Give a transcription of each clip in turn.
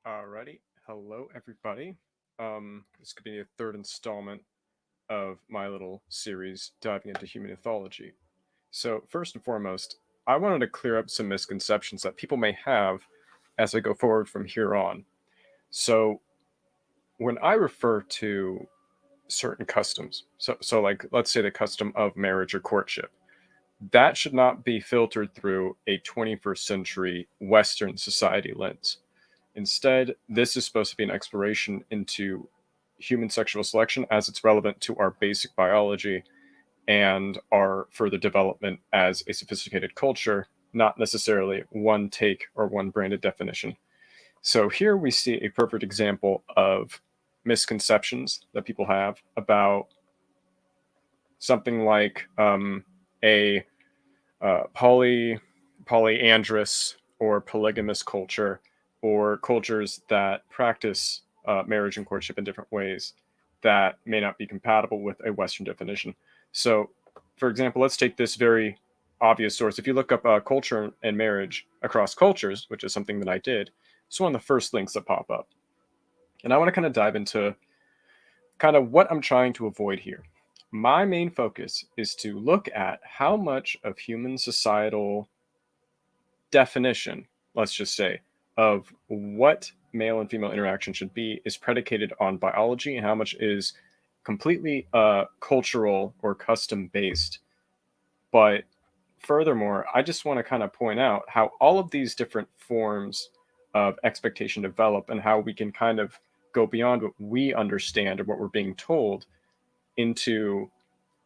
Alrighty, hello everybody. This could be a third installment of my little series diving into human mythology. So, first and foremost, I wanted to clear up some misconceptions that people may have as I go forward from here on. So, when I refer to certain customs, so like let's say the custom of marriage or courtship, that should not be filtered through a 21st century Western society lens. Instead, this is supposed to be an exploration into human sexual selection as it's relevant to our basic biology and our further development as a sophisticated culture, not necessarily one take or one branded definition. So here we see a perfect example of misconceptions that people have about something like a polyandrous or polygamous culture, or cultures that practice marriage and courtship in different ways that may not be compatible with a Western definition. So, for example, let's take this very obvious source. If you look up culture and marriage across cultures, which is something that I did, it's one of the first links that pop up. And I want to kind of dive into kind of what I'm trying to avoid here. My main focus is to look at how much of human societal definition, let's just say, of what male and female interaction should be is predicated on biology and how much is completely cultural or custom based. But furthermore, I just want to kind of point out how all of these different forms of expectation develop and how we can kind of go beyond what we understand or what we're being told into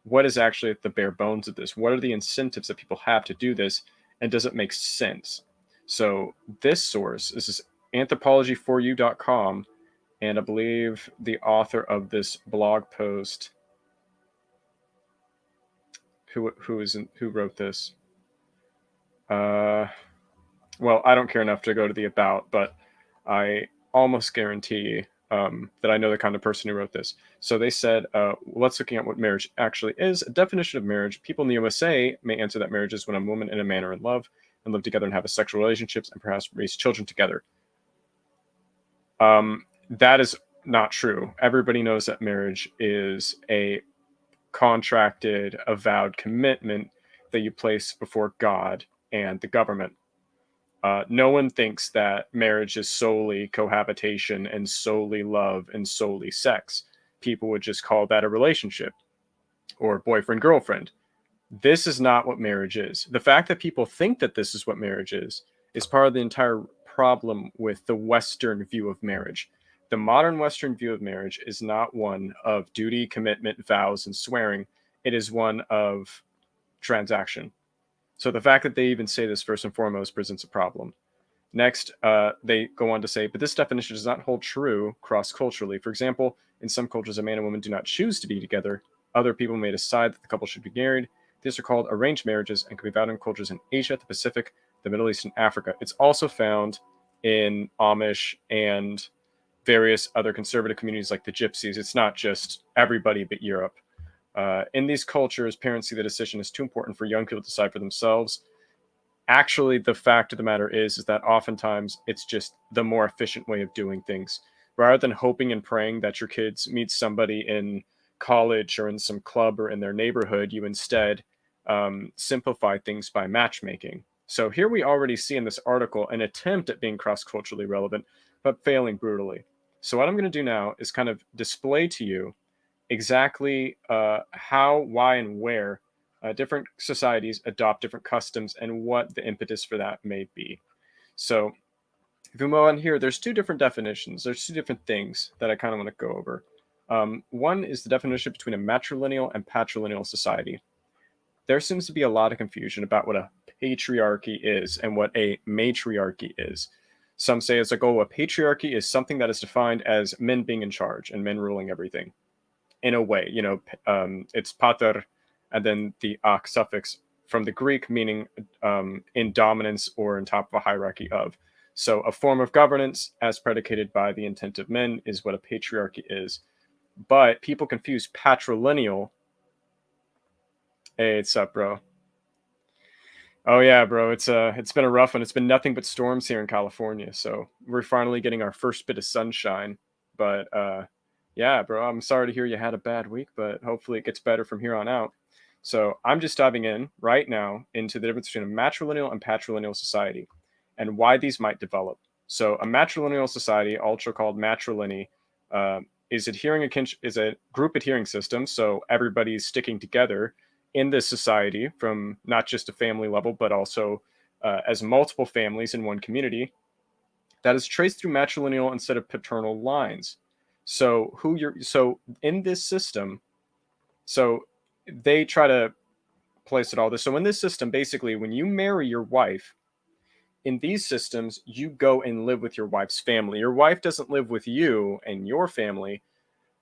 what is actually at the bare bones of this. What are the incentives that people have to do this, and does it make sense? So this source, this is anthropology4u.com, and I believe the author of this blog post, who wrote this? Well, I don't care enough to go to the about, but I almost guarantee that I know the kind of person who wrote this. So they said, let's looking at what marriage actually is. A definition of marriage, people in the USA may answer that marriage is when a woman and a man are in love and live together and have a sexual relationships and perhaps raise children together. That is not true. Everybody knows that marriage is a contracted, avowed commitment that you place before God and the government. No one thinks that marriage is solely cohabitation and solely love and solely sex. People would just call that a relationship or boyfriend girlfriend. This is not what marriage is. The fact that people think that this is what marriage is part of the entire problem with the Western view of marriage. The modern Western view of marriage is not one of duty, commitment, vows, and swearing. It is one of transaction. So the fact that they even say this first and foremost presents a problem. Next, they go on to say, but this definition does not hold true cross-culturally. For example, in some cultures, a man and woman do not choose to be together. Other people may decide that the couple should be married. These are called arranged marriages and can be found in cultures in Asia, the Pacific, the Middle East, and Africa. It's also found in Amish and various other conservative communities like the Gypsies. It's not just everybody but Europe. In these cultures, parents see the decision as too important for young people to decide for themselves. Actually, the fact of the matter is that oftentimes it's just the more efficient way of doing things. Rather than hoping and praying that your kids meet somebody in college or in some club or in their neighborhood, you instead simplify things by matchmaking. So here we already see in this article an attempt at being cross-culturally relevant, but failing brutally. So what I'm going to do now is kind of display to you exactly how, why, and where different societies adopt different customs and what the impetus for that may be. So if we move on here, there's two different definitions. There's two different things that I kind of want to go over. One is the definition between a matrilineal and patrilineal society. There seems to be a lot of confusion about what a patriarchy is and what a matriarchy is. Some say it's like, oh, a patriarchy is something that is defined as men being in charge and men ruling everything. In a way, it's pater, and then the ak suffix from the Greek, meaning in dominance or in top of a hierarchy of. So a form of governance as predicated by the intent of men is what a patriarchy is. But people confuse patrilineal. Hey, what's up, bro? Oh yeah, bro. It's been a rough one. It's been nothing but storms here in California. So we're finally getting our first bit of sunshine. But yeah, bro, I'm sorry to hear you had a bad week, but hopefully it gets better from here on out. So I'm just diving in right now into the difference between a matrilineal and patrilineal society and why these might develop. So a matrilineal society, also called matrilineal, uh, is a group adhering system. So everybody's sticking together in this society from not just a family level, but also as multiple families in one community that is traced through matrilineal instead of paternal lines. So in this system, so they try to place it all this. So in this system, basically, when you marry your wife, in these systems, you go and live with your wife's family. Your wife doesn't live with you and your family.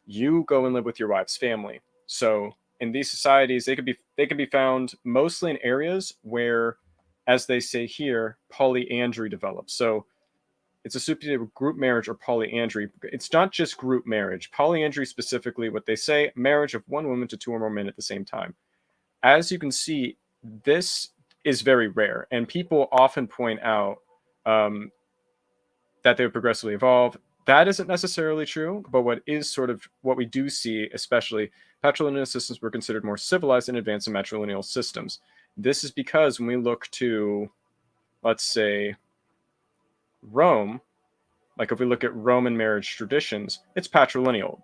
You go and live with your wife's family. So in these societies, they could be found mostly in areas where, as they say here, polyandry develops. So it's associated with group marriage or polyandry. It's not just group marriage. Polyandry specifically, what they say, marriage of one woman to two or more men at the same time. As you can see, this is very rare, and people often point out um, that they would progressively evolve. That isn't necessarily true, but what is sort of what we do see, especially patrilineal systems were considered more civilized and advanced than matrilineal systems. This is because when we look to, let's say, Rome, like if we look at Roman marriage traditions, it's patrilineal.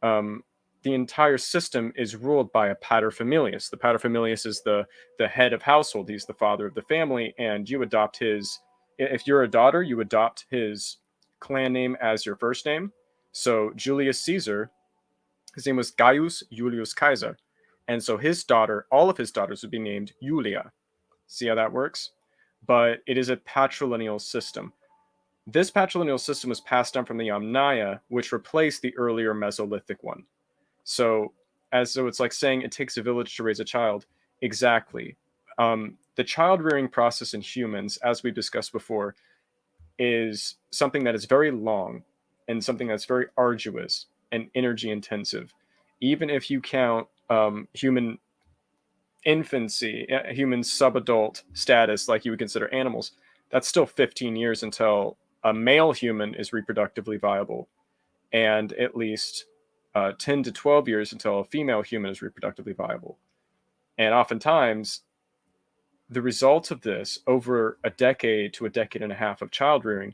Um, the entire system is ruled by a paterfamilias. The paterfamilias is the head of household. He's the father of the family, and you adopt his. If you're a daughter, you adopt his clan name as your first name. So Julius Caesar, his name was Gaius Julius Caesar, and so his daughter, all of his daughters would be named Julia. See how that works? But it is a patrilineal system. This patrilineal system was passed down from the Omnia, which replaced the earlier Mesolithic one. So it's like saying it takes a village to raise a child. Exactly. The child rearing process in humans, as we've discussed before, is something that is very long and something that's very arduous and energy intensive. Even if you count human infancy, human subadult status, like you would consider animals, that's still 15 years until a male human is reproductively viable, and at least 10 to 12 years until a female human is reproductively viable. And oftentimes, the result of this over a decade to a decade and a half of child rearing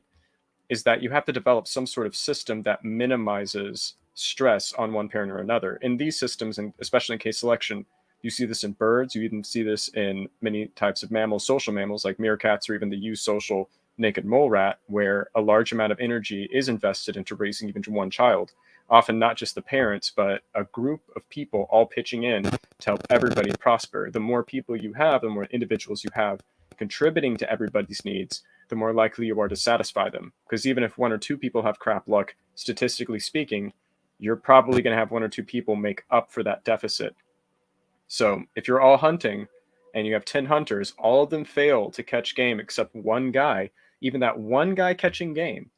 is that you have to develop some sort of system that minimizes stress on one parent or another. In these systems, and especially in case selection, you see this in birds, you even see this in many types of mammals, social mammals like meerkats or even the eusocial naked mole rat, where a large amount of energy is invested into raising even one child. Often not just the parents, but a group of people all pitching in to help everybody prosper. The more people you have, the more individuals you have contributing to everybody's needs, the more likely you are to satisfy them. Because even if one or two people have crap luck, statistically speaking, you're probably going to have one or two people make up for that deficit. So if you're all hunting and you have 10 hunters, all of them fail to catch game except one guy, even that one guy catching game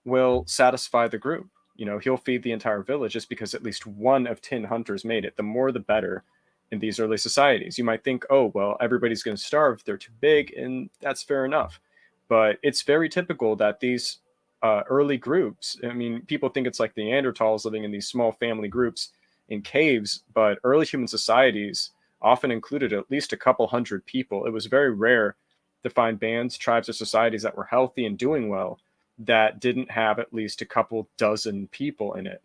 will satisfy the group. You know, he'll feed the entire village just because at least one of 10 hunters made it. The more, the better in these early societies. You might think, oh, well, everybody's going to starve if they're too big, and that's fair enough. But it's very typical that these early groups, I mean, people think it's like the Neanderthals living in these small family groups in caves, but early human societies often included at least a couple hundred people. It was very rare to find bands, tribes, or societies that were healthy and doing well that didn't have at least a couple dozen people in it.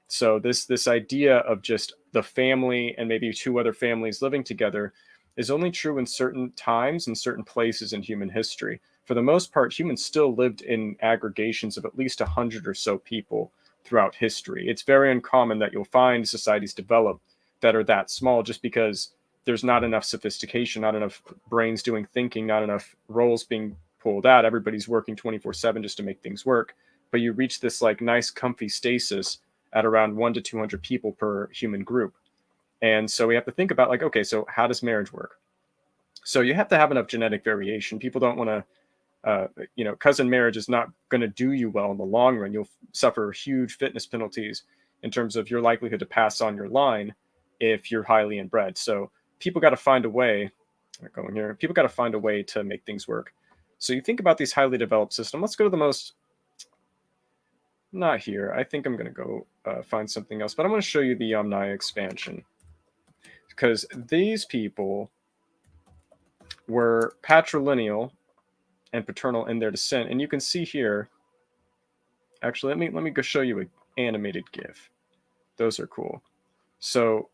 So this idea of just the family and maybe two other families living together is only true in certain times and certain places in human history. For the most part, humans still lived in aggregations of at least 100 or so people throughout history. It's very uncommon that you'll find societies develop that are that small just because there's not enough sophistication, not enough brains doing thinking, not enough roles being pulled out. Everybody's working 24/7 just to make things work. But you reach this like nice comfy stasis at around 1 to 200 people per human group. And so we have to think about like, okay, so how does marriage work? So you have to have enough genetic variation. People don't want to cousin marriage is not going to do you well in the long run. You'll suffer huge fitness penalties in terms of your likelihood to pass on your line if you're highly inbred. So people got to find a way. Going here, people got to find a way to make things work. So you think about these highly developed systems. Let's go to the most. Not here. I think I'm going to go find something else. But I'm going to show you the Yamnaya expansion, because these people were patrilineal and paternal in their descent. And you can see here, actually, let me go show you an animated GIF. Those are cool. So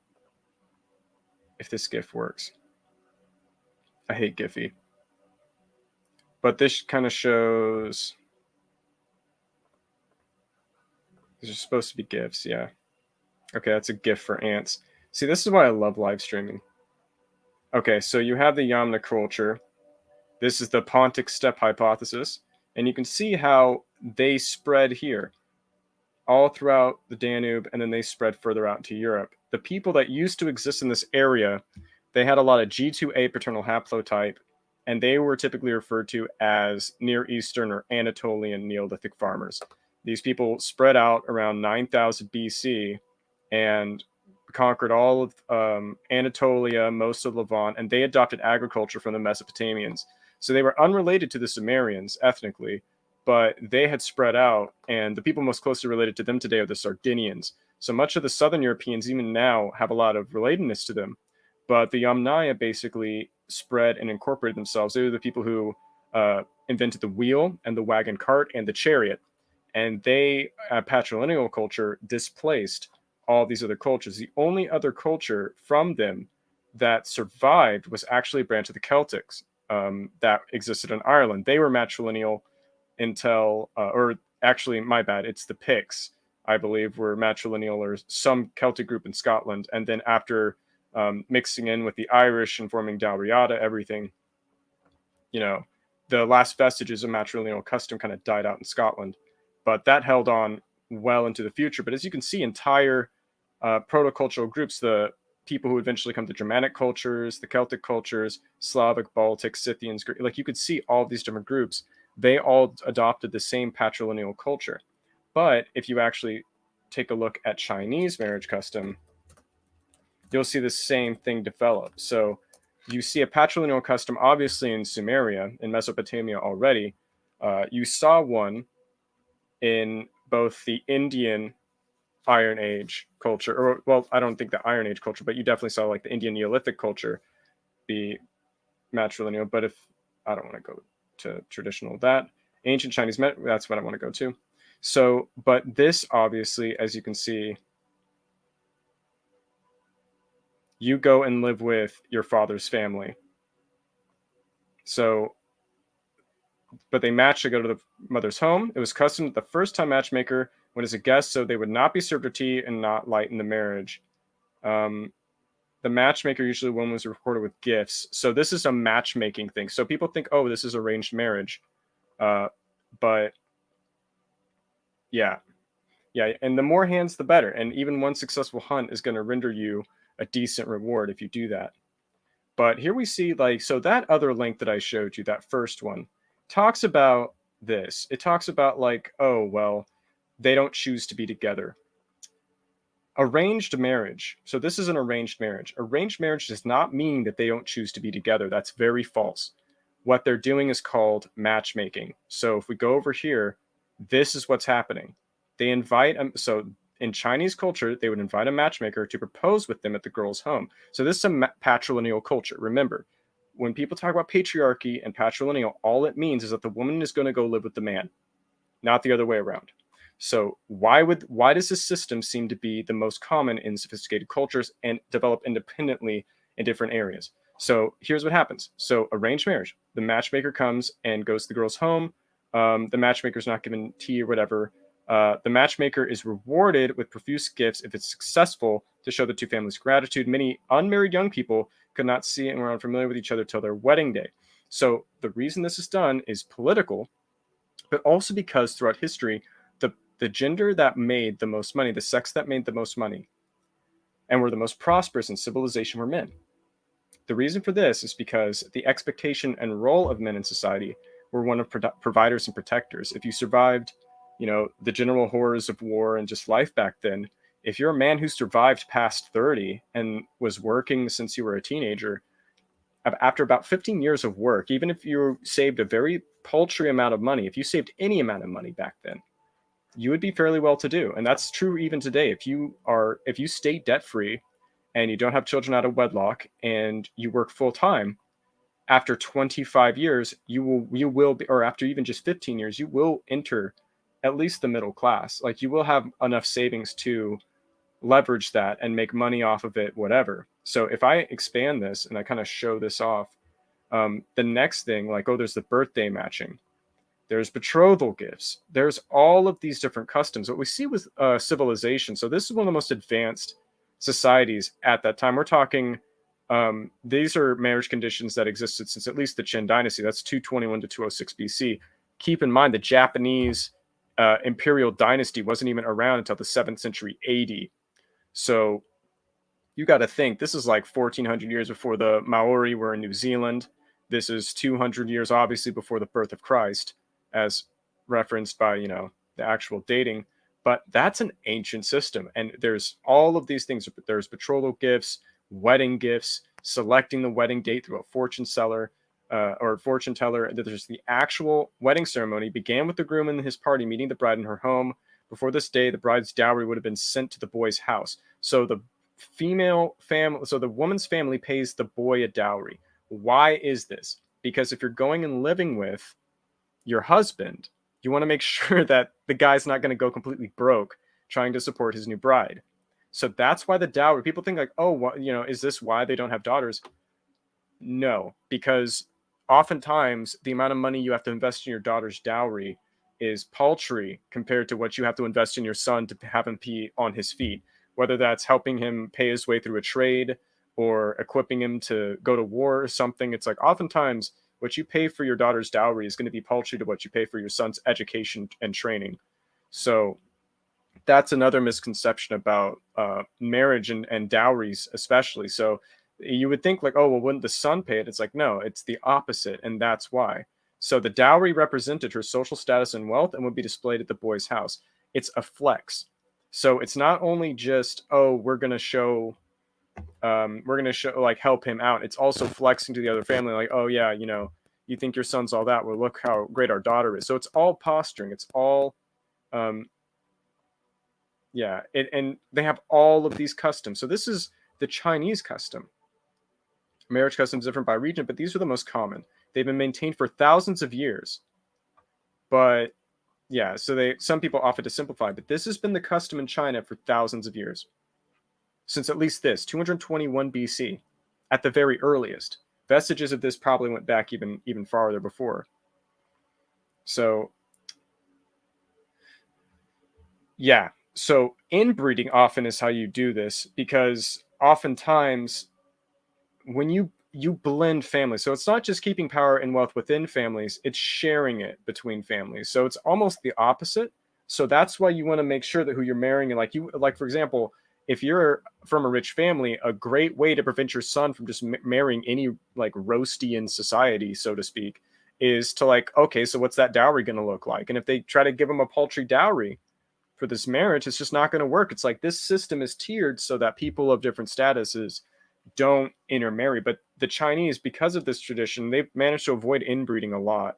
if this GIF works, I hate Giphy, but this kind of shows, these are supposed to be GIFs, yeah. Okay, that's a GIF for ants. See, this is why I love live streaming. Okay, so you have the Yamna culture. This is the Pontic steppe hypothesis, and you can see how they spread here all throughout the Danube, and then they spread further out into Europe. The people that used to exist in this area, they had a lot of G2A paternal haplotype, and they were typically referred to as Near Eastern or Anatolian Neolithic farmers. These people spread out around 9000 BC and conquered all of Anatolia, most of Levant, and they adopted agriculture from the Mesopotamians. So they were unrelated to the Sumerians ethnically, but they had spread out, and the people most closely related to them today are the Sardinians. So much of the southern Europeans, even now, have a lot of relatedness to them. But the Yamnaya basically spread and incorporated themselves. They were the people who invented the wheel and the wagon cart and the chariot. And they, patrilineal culture, displaced all these other cultures. The only other culture from them that survived was actually a branch of the Celtics that existed in Ireland. They were matrilineal until, or actually, my bad, it's the Picts, I believe, were matrilineal, or some Celtic group in Scotland. And then after mixing in with the Irish and forming Dalriada, everything, the last vestiges of matrilineal custom kind of died out in Scotland. But that held on well into the future. But as you can see, entire protocultural groups, the people who eventually come to Germanic cultures, the Celtic cultures, Slavic, Baltic, Scythians, like you could see all these different groups, they all adopted the same patrilineal culture. But if you actually take a look at Chinese marriage custom, you'll see the same thing develop. So you see a patrilineal custom, obviously in Sumeria, in Mesopotamia already. You saw one in both the Indian Iron Age culture, or, well, I don't think the Iron Age culture, but you definitely saw like the Indian Neolithic culture be matrilineal. But if I don't want to go to traditional, that ancient Chinese, that's what I want to go to. So, but this obviously, as you can see, you go and live with your father's family. So, but they match to go to the mother's home. It was custom that the first time matchmaker went as a guest, so they would not be served with tea and not lighten the marriage. The matchmaker, usually one was recorded with gifts. So this is a matchmaking thing. So people think, oh, this is arranged marriage. But yeah. And the more hands, the better. And even one successful hunt is going to render you a decent reward if you do that. But here we see, like, so that other link that I showed you, that first one, talks about this. It talks about like, oh, well, they don't choose to be together. Arranged marriage. So this is an arranged marriage. Arranged marriage does not mean that they don't choose to be together. That's very false. What they're doing is called matchmaking. So if we go over here, this is what's happening. They invite, so in Chinese culture, they would invite a matchmaker to propose with them at the girl's home. So this is a patrilineal culture. Remember, when people talk about patriarchy and patrilineal, all it means is that the woman is going to go live with the man, not the other way around. So why does this system seem to be the most common in sophisticated cultures and develop independently in different areas? So here's what happens. So arranged marriage, the matchmaker comes and goes to the girl's home. The matchmaker's not given tea or whatever. The matchmaker is rewarded with profuse gifts if it's successful to show the two families gratitude. Many unmarried young people could not see and were unfamiliar with each other till their wedding day. So the reason this is done is political, but also because throughout history, the gender that made the most money, the sex that made the most money, and were the most prosperous in civilization were men. The reason for this is because the expectation and role of men in society were one of providers and protectors. If you survived, the general horrors of war and just life back then, If you're a man who survived past 30 and was working since you were a teenager, after about 15 years of work, even if you saved a very paltry amount of money, if you saved any amount of money back then, you would be fairly well to do. And that's true even today. If you stay debt free and you don't have children out of wedlock and you work full time, after 25 years, you will be, or after even just 15 years, you will enter at least the middle class. Like, you will have enough savings to leverage that and make money off of it, whatever. So if I expand this and I kind of show this off, the next thing, like, oh, there's the birthday matching, there's betrothal gifts, there's all of these different customs. What we see with civilization, so this is one of the most advanced societies at that time. We're talking, these are marriage conditions that existed since at least the Qin dynasty. That's 221 to 206 BC. Keep in mind, the Japanese imperial dynasty wasn't even around until the 7th century AD. So you got to think, this is like 1400 years before the Maori were in New Zealand. This is 200 years, obviously, before the birth of Christ, as referenced by, the actual dating. But that's an ancient system. And there's all of these things. There's betrothal gifts, wedding gifts, selecting the wedding date through a fortune teller. There's the actual wedding ceremony, began with the groom and his party meeting the bride in her home. Before this day, the bride's dowry would have been sent to the boy's house. So the woman's family pays the boy a dowry. Why is this? Because if you're going and living with your husband, you want to make sure that the guy's not going to go completely broke trying to support his new bride. So that's why the dowry, people think like, oh, is this why they don't have daughters? No, because oftentimes the amount of money you have to invest in your daughter's dowry is paltry compared to what you have to invest in your son to have him be on his feet, whether that's helping him pay his way through a trade or equipping him to go to war or something. It's like, oftentimes what you pay for your daughter's dowry is going to be paltry to what you pay for your son's education and training. So that's another misconception about marriage and dowries, especially. So you would think like, oh, well, wouldn't the son pay it? It's like, no, it's the opposite. And that's why. So the dowry represented her social status and wealth and would be displayed at the boy's house. It's a flex. So it's not only just, oh, we're going to show, like, help him out. It's also flexing to the other family. Like, oh yeah, you think your son's all that. Well, look how great our daughter is. So it's all posturing. It's all, and they have all of these customs. So this is the Chinese custom. Marriage customs different by region, but these are the most common. They've been maintained for thousands of years. But yeah, so some people offer to simplify, but this has been the custom in China for thousands of years. Since at least 221 BC, at the very earliest. Vestiges of this probably went back even farther before. So yeah, so inbreeding often is how you do this, because oftentimes when you blend families, so it's not just keeping power and wealth within families, it's sharing it between families. So it's almost the opposite. So that's why you want to make sure that who you're marrying, and like for example, if you're from a rich family, a great way to prevent your son from just marrying any like roasty in society, so to speak, is to like, okay, so what's that dowry going to look like? And if they try to give him a paltry dowry for this marriage, it's just not going to work. It's like, this system is tiered so that people of different statuses don't intermarry. But the Chinese, because of this tradition, they've managed to avoid inbreeding a lot.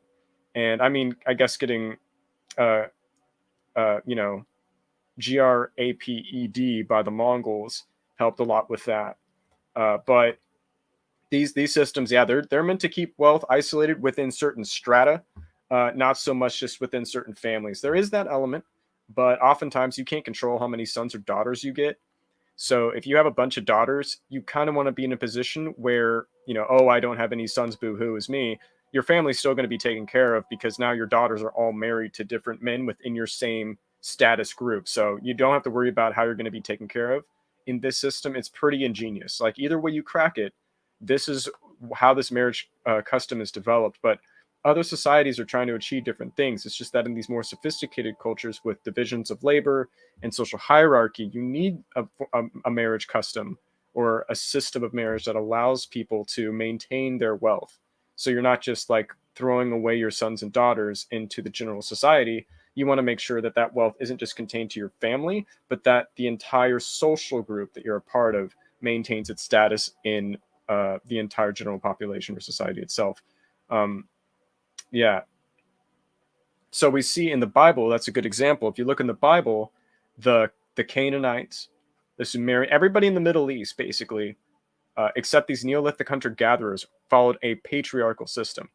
And I mean, I guess getting GRAPED by the Mongols helped a lot with that. But these systems, yeah, they're meant to keep wealth isolated within certain strata, not so much just within certain families. There is that element, but oftentimes you can't control how many sons or daughters you get. So if you have a bunch of daughters, you kind of want to be in a position where, oh, I don't have any sons, boo-hoo, is me. Your family's still going to be taken care of, because now your daughters are all married to different men within your same status group. So you don't have to worry about how you're going to be taken care of. In this system, it's pretty ingenious. Like, either way you crack it, this is how this marriage custom is developed. But other societies are trying to achieve different things. It's just that in these more sophisticated cultures with divisions of labor and social hierarchy, you need a marriage custom or a system of marriage that allows people to maintain their wealth. So you're not just like throwing away your sons and daughters into the general society. You want to make sure that that wealth isn't just contained to your family, but that the entire social group that you're a part of maintains its status in the entire general population or society itself. Um, yeah. So we see in the Bible, that's a good example. If you look in the Bible, the Canaanites, the Sumerian, everybody in the Middle East, basically, except these Neolithic hunter-gatherers, followed a patriarchal system.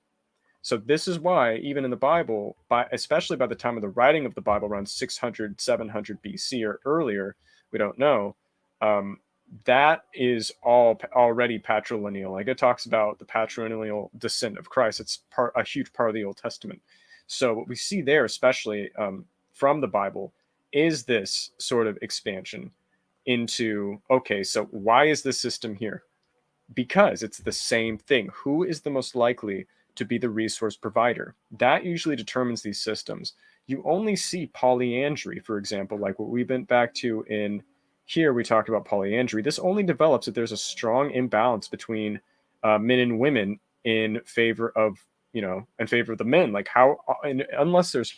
So this is why, even in the Bible, especially by the time of the writing of the Bible, around 600, 700 BC or earlier, we don't know, um, that is all already patrilineal. Like it talks about the patrilineal descent of Christ. It's a huge part of the Old Testament. So what we see there, especially from the Bible, is this sort of expansion into, okay, so why is this system here? Because it's the same thing. Who is the most likely to be the resource provider? That usually determines these systems. You only see polyandry, for example, like what we went back to in here, we talked about polyandry. This only develops if there's a strong imbalance between men and women in favor of, in favor of the men. Like unless there's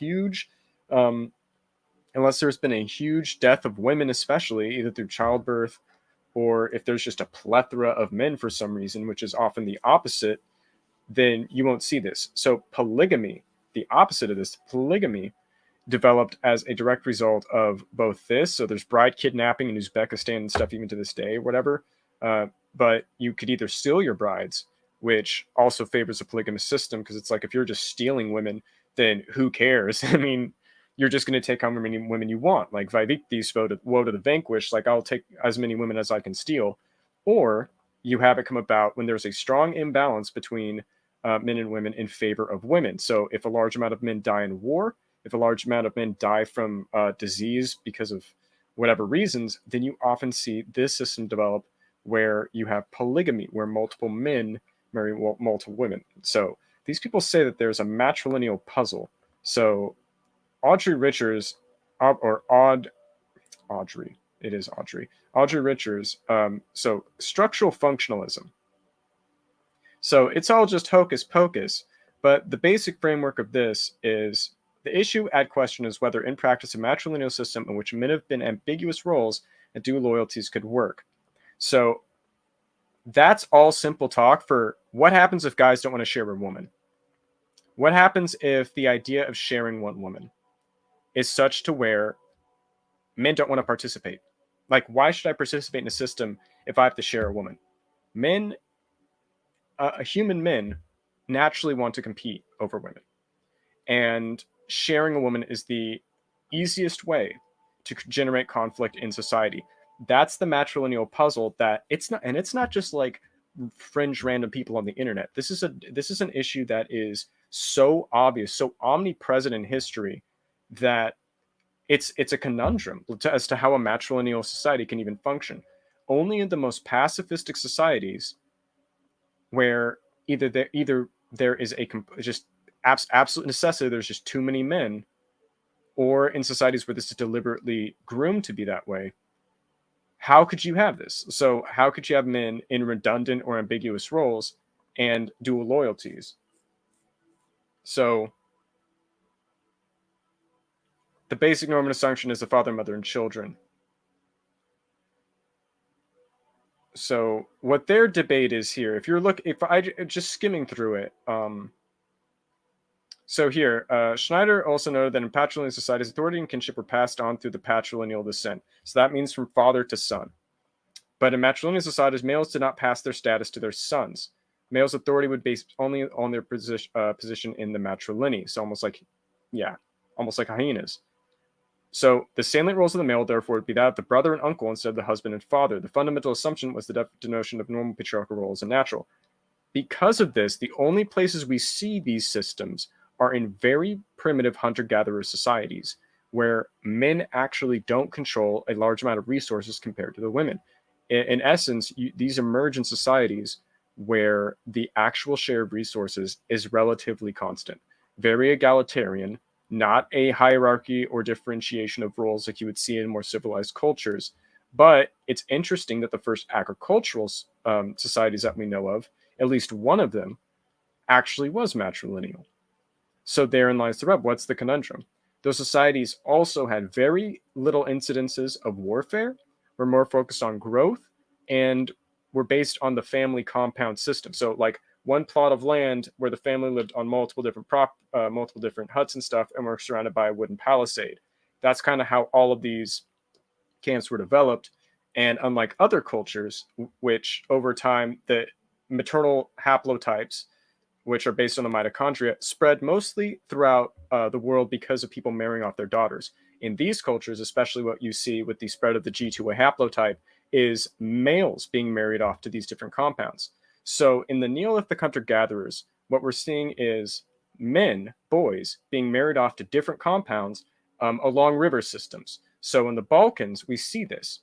unless there's been a huge death of women, especially either through childbirth or if there's just a plethora of men for some reason, which is often the opposite, then you won't see this. So polygamy, the opposite of this, polygamy developed as a direct result of both this. So there's bride kidnapping in Uzbekistan and stuff even to this day, or whatever. But you could either steal your brides, which also favors a polygamous system, because it's like if you're just stealing women, then who cares? I mean, you're just going to take how many women you want. Like Vivekti's woe to the vanquished, like I'll take as many women as I can steal. Or you have it come about when there's a strong imbalance between men and women in favor of women. So if a large amount of men die in war, if a large amount of men die from disease because of whatever reasons, then you often see this system develop where you have polygamy, where multiple men marry multiple women. So these people say that there's a matrilineal puzzle. So Audrey Richards, Audrey, it is Audrey Richards. So structural functionalism. So it's all just hocus pocus, but the basic framework of this is the issue at question is whether in practice a matrilineal system in which men have been ambiguous roles and dual loyalties could work. So that's all simple talk for what happens if guys don't want to share a woman. What happens if the idea of sharing one woman is such to where men don't want to participate? Like, why should I participate in a system if I have to share a woman? Human men naturally want to compete over women. And sharing a woman is the easiest way to generate conflict in society. That's the matrilineal puzzle that it's not just like fringe random people on the internet. This is an issue that is so obvious, so omnipresent in history that it's a conundrum as to how a matrilineal society can even function. Only in the most pacifistic societies, where either there is a just absolute necessity, there's just too many men, or in societies where this is deliberately groomed to be that way, how could you have this? So how could you have men in redundant or ambiguous roles and dual loyalties? So the basic norm and assumption is the father, mother, and children. So what their debate is here, if I just skimming through it, so here, Schneider also noted that in patrilineal societies, authority and kinship were passed on through the patrilineal descent. So that means from father to son. But in matrilineal societies, males did not pass their status to their sons. Males' authority would base only on their position in the matrilineal. So almost like hyenas. So the salient roles of the male, therefore, would be that of the brother and uncle instead of the husband and father. The fundamental assumption was the denotion of normal patriarchal roles and natural. Because of this, the only places we see these systems are in very primitive hunter-gatherer societies, where men actually don't control a large amount of resources compared to the women. In essence, these emerge in societies where the actual share of resources is relatively constant, very egalitarian, not a hierarchy or differentiation of roles like you would see in more civilized cultures. But it's interesting that the first agricultural societies that we know of, at least one of them, actually was matrilineal. So therein lies the rub. What's the conundrum? those societies also had very little incidences of warfare, were more focused on growth, and were based on the family compound system. So like one plot of land where the family lived on multiple different huts and stuff, and were surrounded by a wooden palisade. That's kind of how all of these camps were developed. And unlike other cultures, which over time the maternal haplotypes, which are based on the mitochondria, spread mostly throughout the world because of people marrying off their daughters. In these cultures, especially what you see with the spread of the G2A haplotype, is males being married off to these different compounds. So in the Neolithic hunter-gatherers, what we're seeing is men, boys, being married off to different compounds along river systems. So in the Balkans, we see this.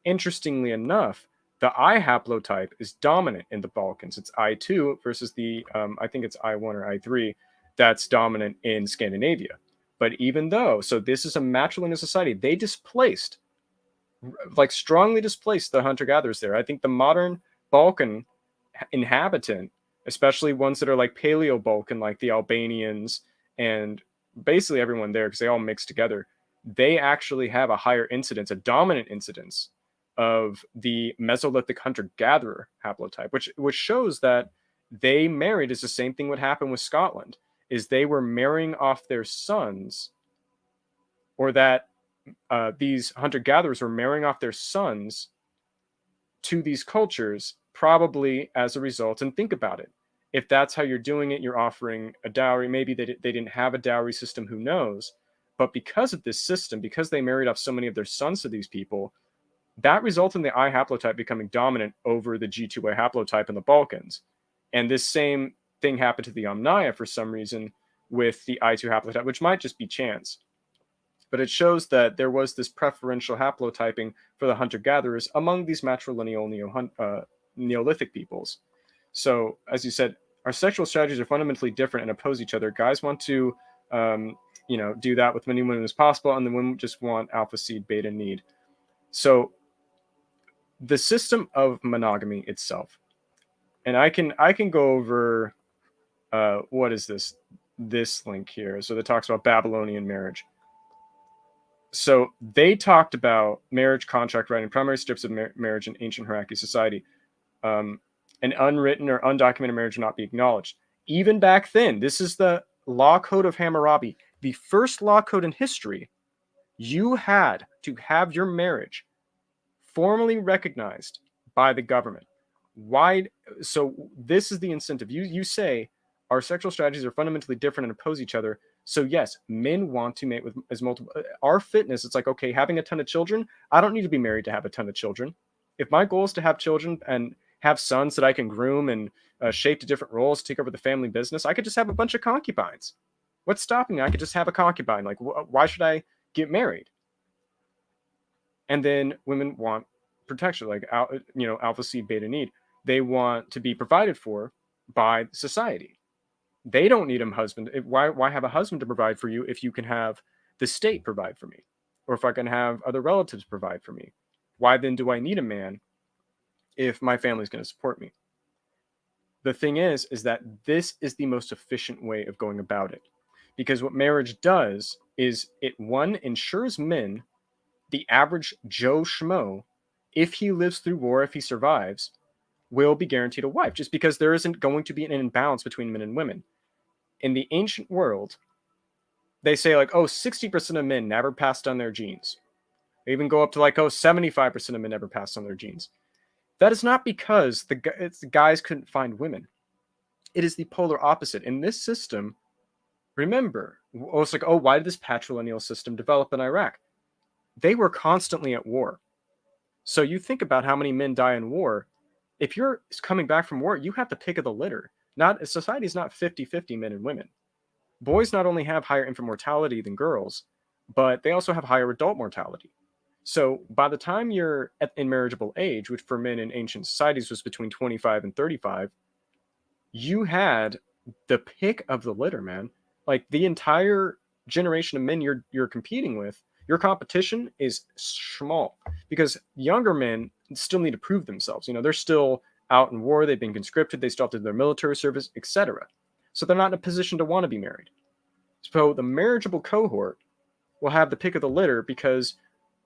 Interestingly enough, the I haplotype is dominant in the Balkans. It's I2 versus the, I think it's I1 or I3, that's dominant in Scandinavia. But even though, so this is a matrilineal society, they displaced, like strongly displaced the hunter-gatherers there. I think the modern Balkan inhabitant, especially ones that are like Paleo-Balkan, like the Albanians and basically everyone there, because they all mix together, they actually have a higher incidence, a dominant incidence of the Mesolithic hunter-gatherer haplotype, which shows that they married, is the same thing what happened with Scotland, is they were marrying off their sons, or that these hunter-gatherers were marrying off their sons to these cultures, probably as a result. And think about it. If that's how you're doing it, you're offering a dowry. Maybe they didn't have a dowry system, who knows? But because of this system, because they married off so many of their sons to these people, that resulted in the I haplotype becoming dominant over the G2A haplotype in the Balkans. And this same thing happened to the Omnia for some reason with the I2 haplotype, which might just be chance. But it shows that there was this preferential haplotyping for the hunter-gatherers among these matrilineal Neolithic peoples. So, as you said, our sexual strategies are fundamentally different and oppose each other. Guys want to, do that with many women as possible, and the women just want alpha seed, beta need. So, the system of monogamy itself, and I can go over what is this link here. So that talks about Babylonian marriage. So they talked about marriage contract writing, primary steps of marriage in ancient hierarchy society. An unwritten or undocumented marriage will not be acknowledged. Even back then, this is the law code of Hammurabi, the first law code in history. You had to have your marriage formally recognized by the government. Why? So this is the incentive. You say our sexual strategies are fundamentally different and oppose each other. So yes, men want to mate with as multiple. Our fitness, it's like, okay, having a ton of children, I don't need to be married to have a ton of children. If my goal is to have children and have sons that I can groom and shape to different roles, take over the family business, I could just have a bunch of concubines. What's stopping me? I could just have a concubine. Like, why should I get married? And then women want protection, like alpha seed, beta need. They want to be provided for by society. They don't need a husband. Why have a husband to provide for you if you can have the state provide for me? Or if I can have other relatives provide for me? Why then do I need a man if my family's going to support me? The thing is that this is the most efficient way of going about it. Because what marriage does is it, one, ensures men, the average Joe Schmo, if he lives through war, if he survives, will be guaranteed a wife, just because there isn't going to be an imbalance between men and women. In the ancient world, they say like, 60% of men never passed on their genes. They even go up to like, 75% of men never passed on their genes. That is not because the guys couldn't find women. It is the polar opposite. In this system, remember, it's like, why did this patrilineal system develop in Iraq? They were constantly at war. So you think about how many men die in war. If you're coming back from war, you have the pick of the litter. Society is not 50-50 men and women. Boys not only have higher infant mortality than girls, but they also have higher adult mortality. So by the time you're in marriageable age, which for men in ancient societies was between 25 and 35, you had the pick of the litter, man. Like the entire generation of men you're competing with, your competition is small, because younger men still need to prove themselves. They're still out in war, they've been conscripted, they still have to do their military service, etc. So they're not in a position to want to be married. So the marriageable cohort will have the pick of the litter because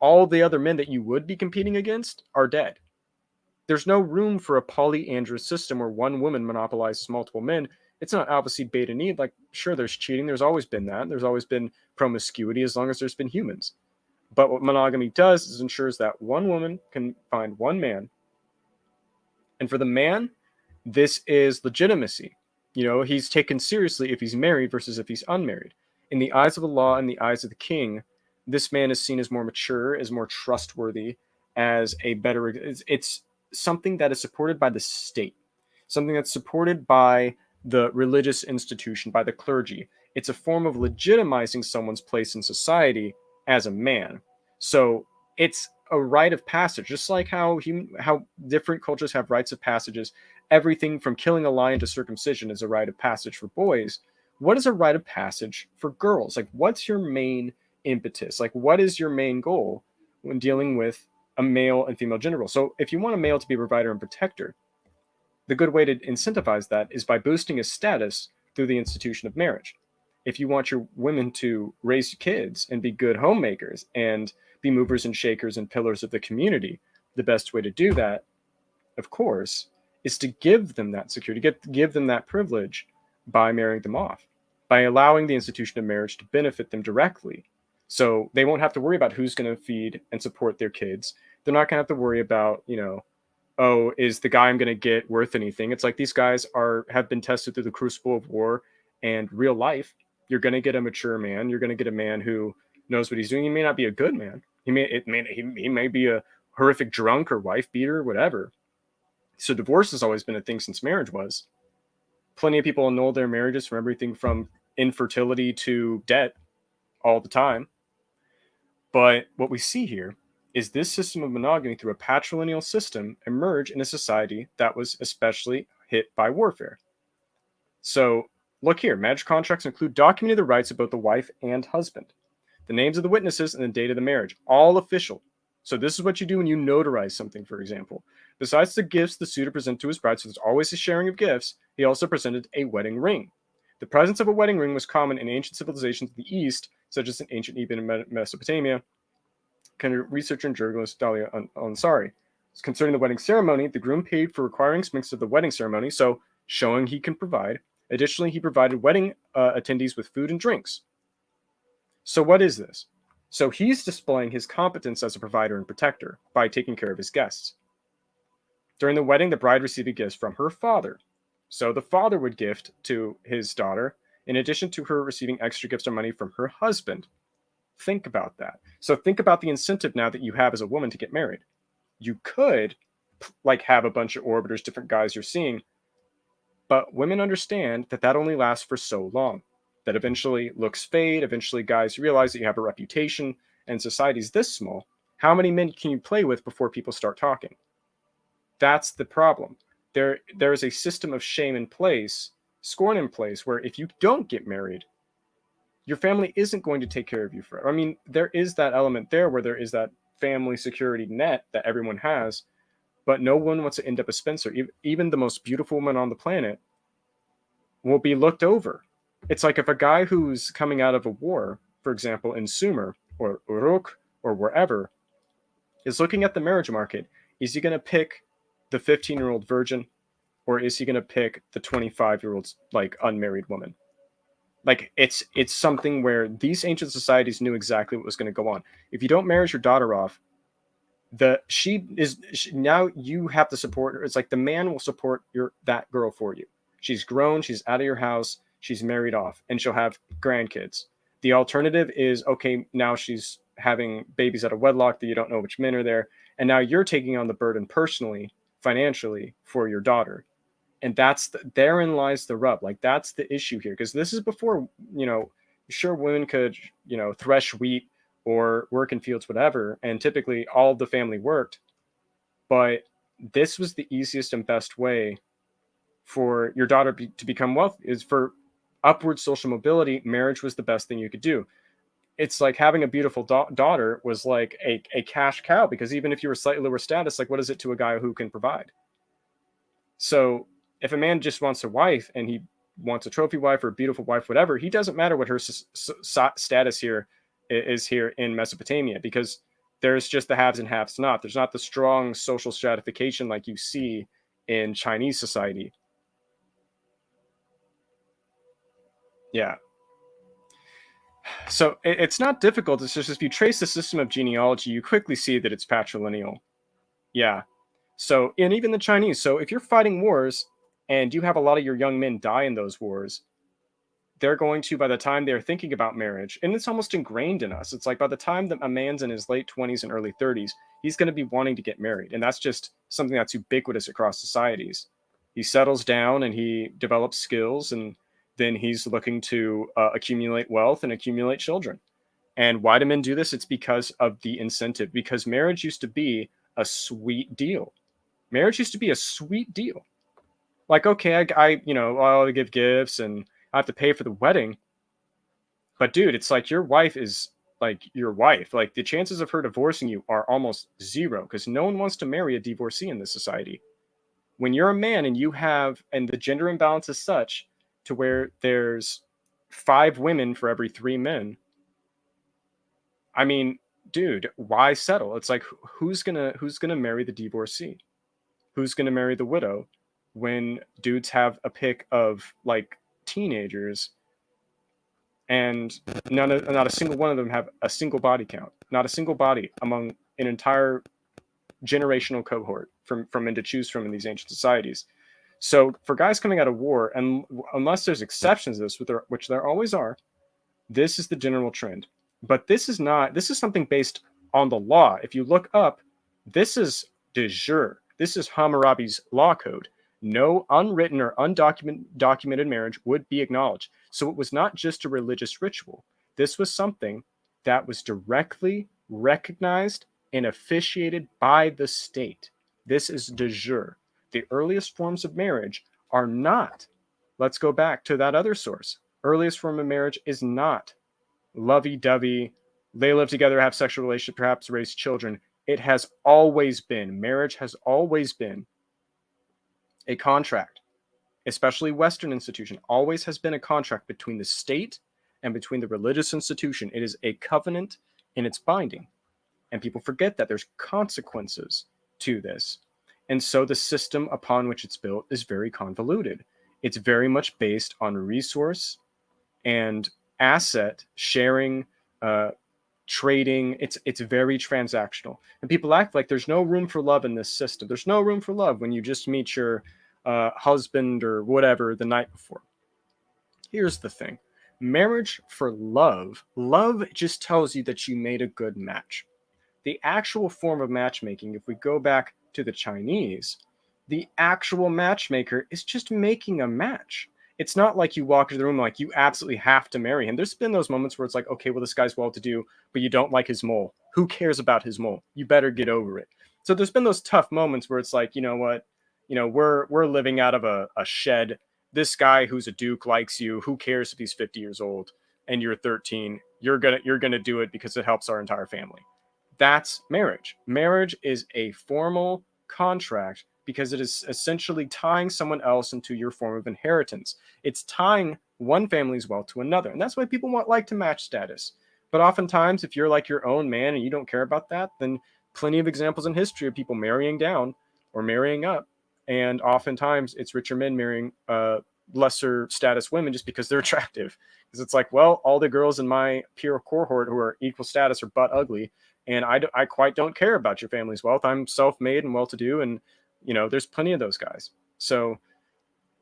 all the other men that you would be competing against are dead. There's no room for a polyandrous system where one woman monopolizes multiple men. It's not alpha seed beta need. Like, sure, there's cheating. There's always been that. There's always been promiscuity as long as there's been humans. But what monogamy does is ensures that one woman can find one man. And for the man, this is legitimacy. He's taken seriously if he's married versus if he's unmarried. In the eyes of the law and the eyes of the king, this man is seen as more mature, as more trustworthy, as a better. It's something that is supported by the state, something that's supported by the religious institution, by the clergy. It's a form of legitimizing someone's place in society as a man. So it's a rite of passage, just like how different cultures have rites of passages. Everything from killing a lion to circumcision is a rite of passage for boys. What is a rite of passage for girls? Like, what's your main impetus? Like, what is your main goal when dealing with a male and female gender role? So if you want a male to be a provider and protector, the good way to incentivize that is by boosting his status through the institution of marriage. If you want your women to raise kids and be good homemakers and be movers and shakers and pillars of the community, the best way to do that, of course, is to give them that security, give them that privilege by marrying them off, by allowing the institution of marriage to benefit them directly. So they won't have to worry about who's going to feed and support their kids. They're not going to have to worry about, oh, is the guy I'm going to get worth anything? It's like these guys have been tested through the crucible of war and real life. You're going to get a mature man. You're going to get a man who knows what he's doing. He may not be a good man. He may be a horrific drunk or wife beater, whatever. So divorce has always been a thing since marriage was. Plenty of people annul their marriages from everything from infertility to debt all the time. But what we see here is this system of monogamy through a patrilineal system emerge in a society that was especially hit by warfare. So look here, marriage contracts include documenting the rights of both the wife and husband, the names of the witnesses, and the date of the marriage, all official. So this is what you do when you notarize something, for example. Besides the gifts the suitor presents to his bride, so there's always a sharing of gifts, he also presented a wedding ring. The presence of a wedding ring was common in ancient civilizations of the East, such as in ancient Egypt and Mesopotamia. Researcher and journalist Dalia Ansari. Concerning the wedding ceremony, the groom paid for requiring aspects of the wedding ceremony, so showing he can provide. Additionally, he provided wedding attendees with food and drinks. So what is this? So he's displaying his competence as a provider and protector by taking care of his guests. During the wedding, the bride received gifts from her father. So the father would gift to his daughter, in addition to her receiving extra gifts or money from her husband. Think about that. So think about the incentive now that you have as a woman to get married. You could have a bunch of orbiters, different guys you're seeing, but women understand that only lasts for so long. That eventually looks fade. Eventually guys realize that you have a reputation and society's this small. How many men can you play with before people start talking? That's the problem. There is a system of shame in place, scorn in place, where if you don't get married, your family isn't going to take care of you forever. I mean, there is that element there where there is that family security net that everyone has, but no one wants to end up a Spencer. Even the most beautiful woman on the planet will be looked over. It's like if a guy who's coming out of a war, for example, in Sumer or REUP or wherever, is looking at the marriage market, is he going to pick the 15-year-old virgin, or is he going to pick the 25-year-old unmarried woman? It's something where these ancient societies knew exactly what was going to go on. If you don't marry your daughter off, now you have to support her. It's like the man will support that girl for you. She's grown, she's out of your house, she's married off, and she'll have grandkids. The alternative is, okay, now she's having babies out of wedlock that you don't know which men are there, and now you're taking on the burden personally, financially, for your daughter. And therein lies the rub. That's the issue here, because this is before, sure, women could, thresh wheat or work in fields, whatever, and typically all the family worked, but this was the easiest and best way for your daughter to become wealthy. Is for upward social mobility. Marriage was the best thing you could do. It's like having a beautiful daughter was like a cash cow, because even if you were slightly lower status, what is it to a guy who can provide? So if a man just wants a wife and he wants a trophy wife or a beautiful wife, whatever, he doesn't matter what her status here is here in Mesopotamia, because there's just the haves and haves not. There's not the strong social stratification like you see in Chinese society. Yeah. So it's not difficult. It's just if you trace the system of genealogy, you quickly see that it's patrilineal. Yeah. So, and even the Chinese. So if you're fighting wars and you have a lot of your young men die in those wars, they're going to, by the time they're thinking about marriage, and it's almost ingrained in us. It's like by the time that a man's in his late 20s and early 30s, he's going to be wanting to get married. And that's just something that's ubiquitous across societies. He settles down and he develops skills, and then he's looking to accumulate wealth and accumulate children. And why do men do this? It's because of the incentive, because marriage used to be a sweet deal. Marriage used to be a sweet deal. Like, okay, I'll give gifts and I have to pay for the wedding. But dude, it's like your wife is like your wife. Like the chances of her divorcing you are almost zero, because no one wants to marry a divorcee in this society. When you're a man and and the gender imbalance is such to where there's 5 women for every 3 men. I mean, dude, why settle? It's like who's gonna marry the divorcee? Who's gonna marry the widow when dudes have a pick of like teenagers, and not a single one of them have a single body count, not a single body among an entire generational cohort from men to choose from in these ancient societies. So for guys coming out of war, and unless there's exceptions to this, which there always are, this is the general trend. But this is something based on the law. If you look up, this is de jure. This is Hammurabi's law code. No unwritten or undocumented marriage would be acknowledged. So it was not just a religious ritual. This was something that was directly recognized and officiated by the state. This is de jure. The earliest forms of marriage are not. Let's go back to that other source. Earliest form of marriage is not lovey-dovey. They live together, have sexual relationship, perhaps raise children. It has always been. Marriage has always been a contract, especially Western institution, always has been a contract between the state and between the religious institution. It is a covenant and it's binding. And people forget that there's consequences to this. And so the system upon which it's built is very convoluted. It's very much based on resource and asset sharing, trading. It's very transactional. And people act like there's no room for love in this system. There's no room for love when you just meet your husband or whatever the night before. Here's the thing. Marriage for love just tells you that you made a good match. The actual form of matchmaking, if we go back to the Chinese, the actual matchmaker is just making a match. It's not like you walk into the room like you absolutely have to marry him. There's been those moments where it's like, okay, well, this guy's well-to-do, but you don't like his mole. Who cares about his mole? You better get over it. So there's been those tough moments where it's like, you know what? We're living out of a shed. This guy who's a duke likes you. Who cares if he's 50 years old and you're 13? You're gonna do it because it helps our entire family. That's marriage. Marriage is a formal contract because it is essentially tying someone else into your form of inheritance. It's tying one family's wealth to another. And that's why people like to match status. But oftentimes, if you're like your own man and you don't care about that, then plenty of examples in history of people marrying down or marrying up. And oftentimes, it's richer men marrying lesser status women just because they're attractive. Because it's like, well, all the girls in my peer cohort who are equal status are butt ugly. And I quite don't care about your family's wealth. I'm self-made and well-to-do, and there's plenty of those guys. So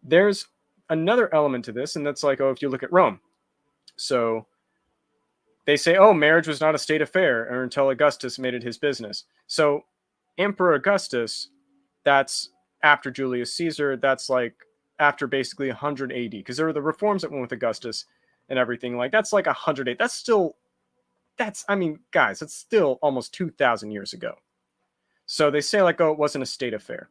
there's another element to this, and that's like, if you look at Rome. So they say, marriage was not a state affair until Augustus made it his business. So Emperor Augustus, that's after Julius Caesar, that's like after basically 100 AD, because there were the reforms that went with Augustus and everything. Like that's like 100 AD. Guys, that's still almost 2,000 years ago. So they say like, it wasn't a state affair.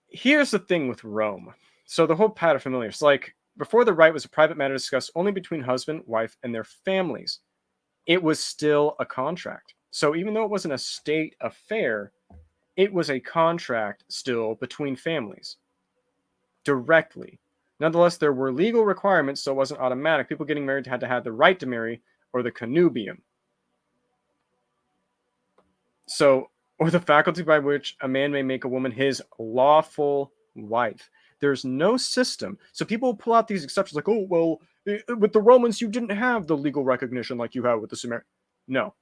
Here's the thing with Rome. So the whole paterfamilias, like before the rite was a private matter discussed only between husband, wife, and their families. It was still a contract. So even though it wasn't a state affair, it was a contract still between families directly. Nonetheless, there were legal requirements, so it wasn't automatic. People getting married had to have the right to marry or the connubium. So, or the faculty by which a man may make a woman his lawful wife. There's no system. So people pull out these exceptions like, oh, well, with the Romans, you didn't have the legal recognition like you have with the Sumerians. No,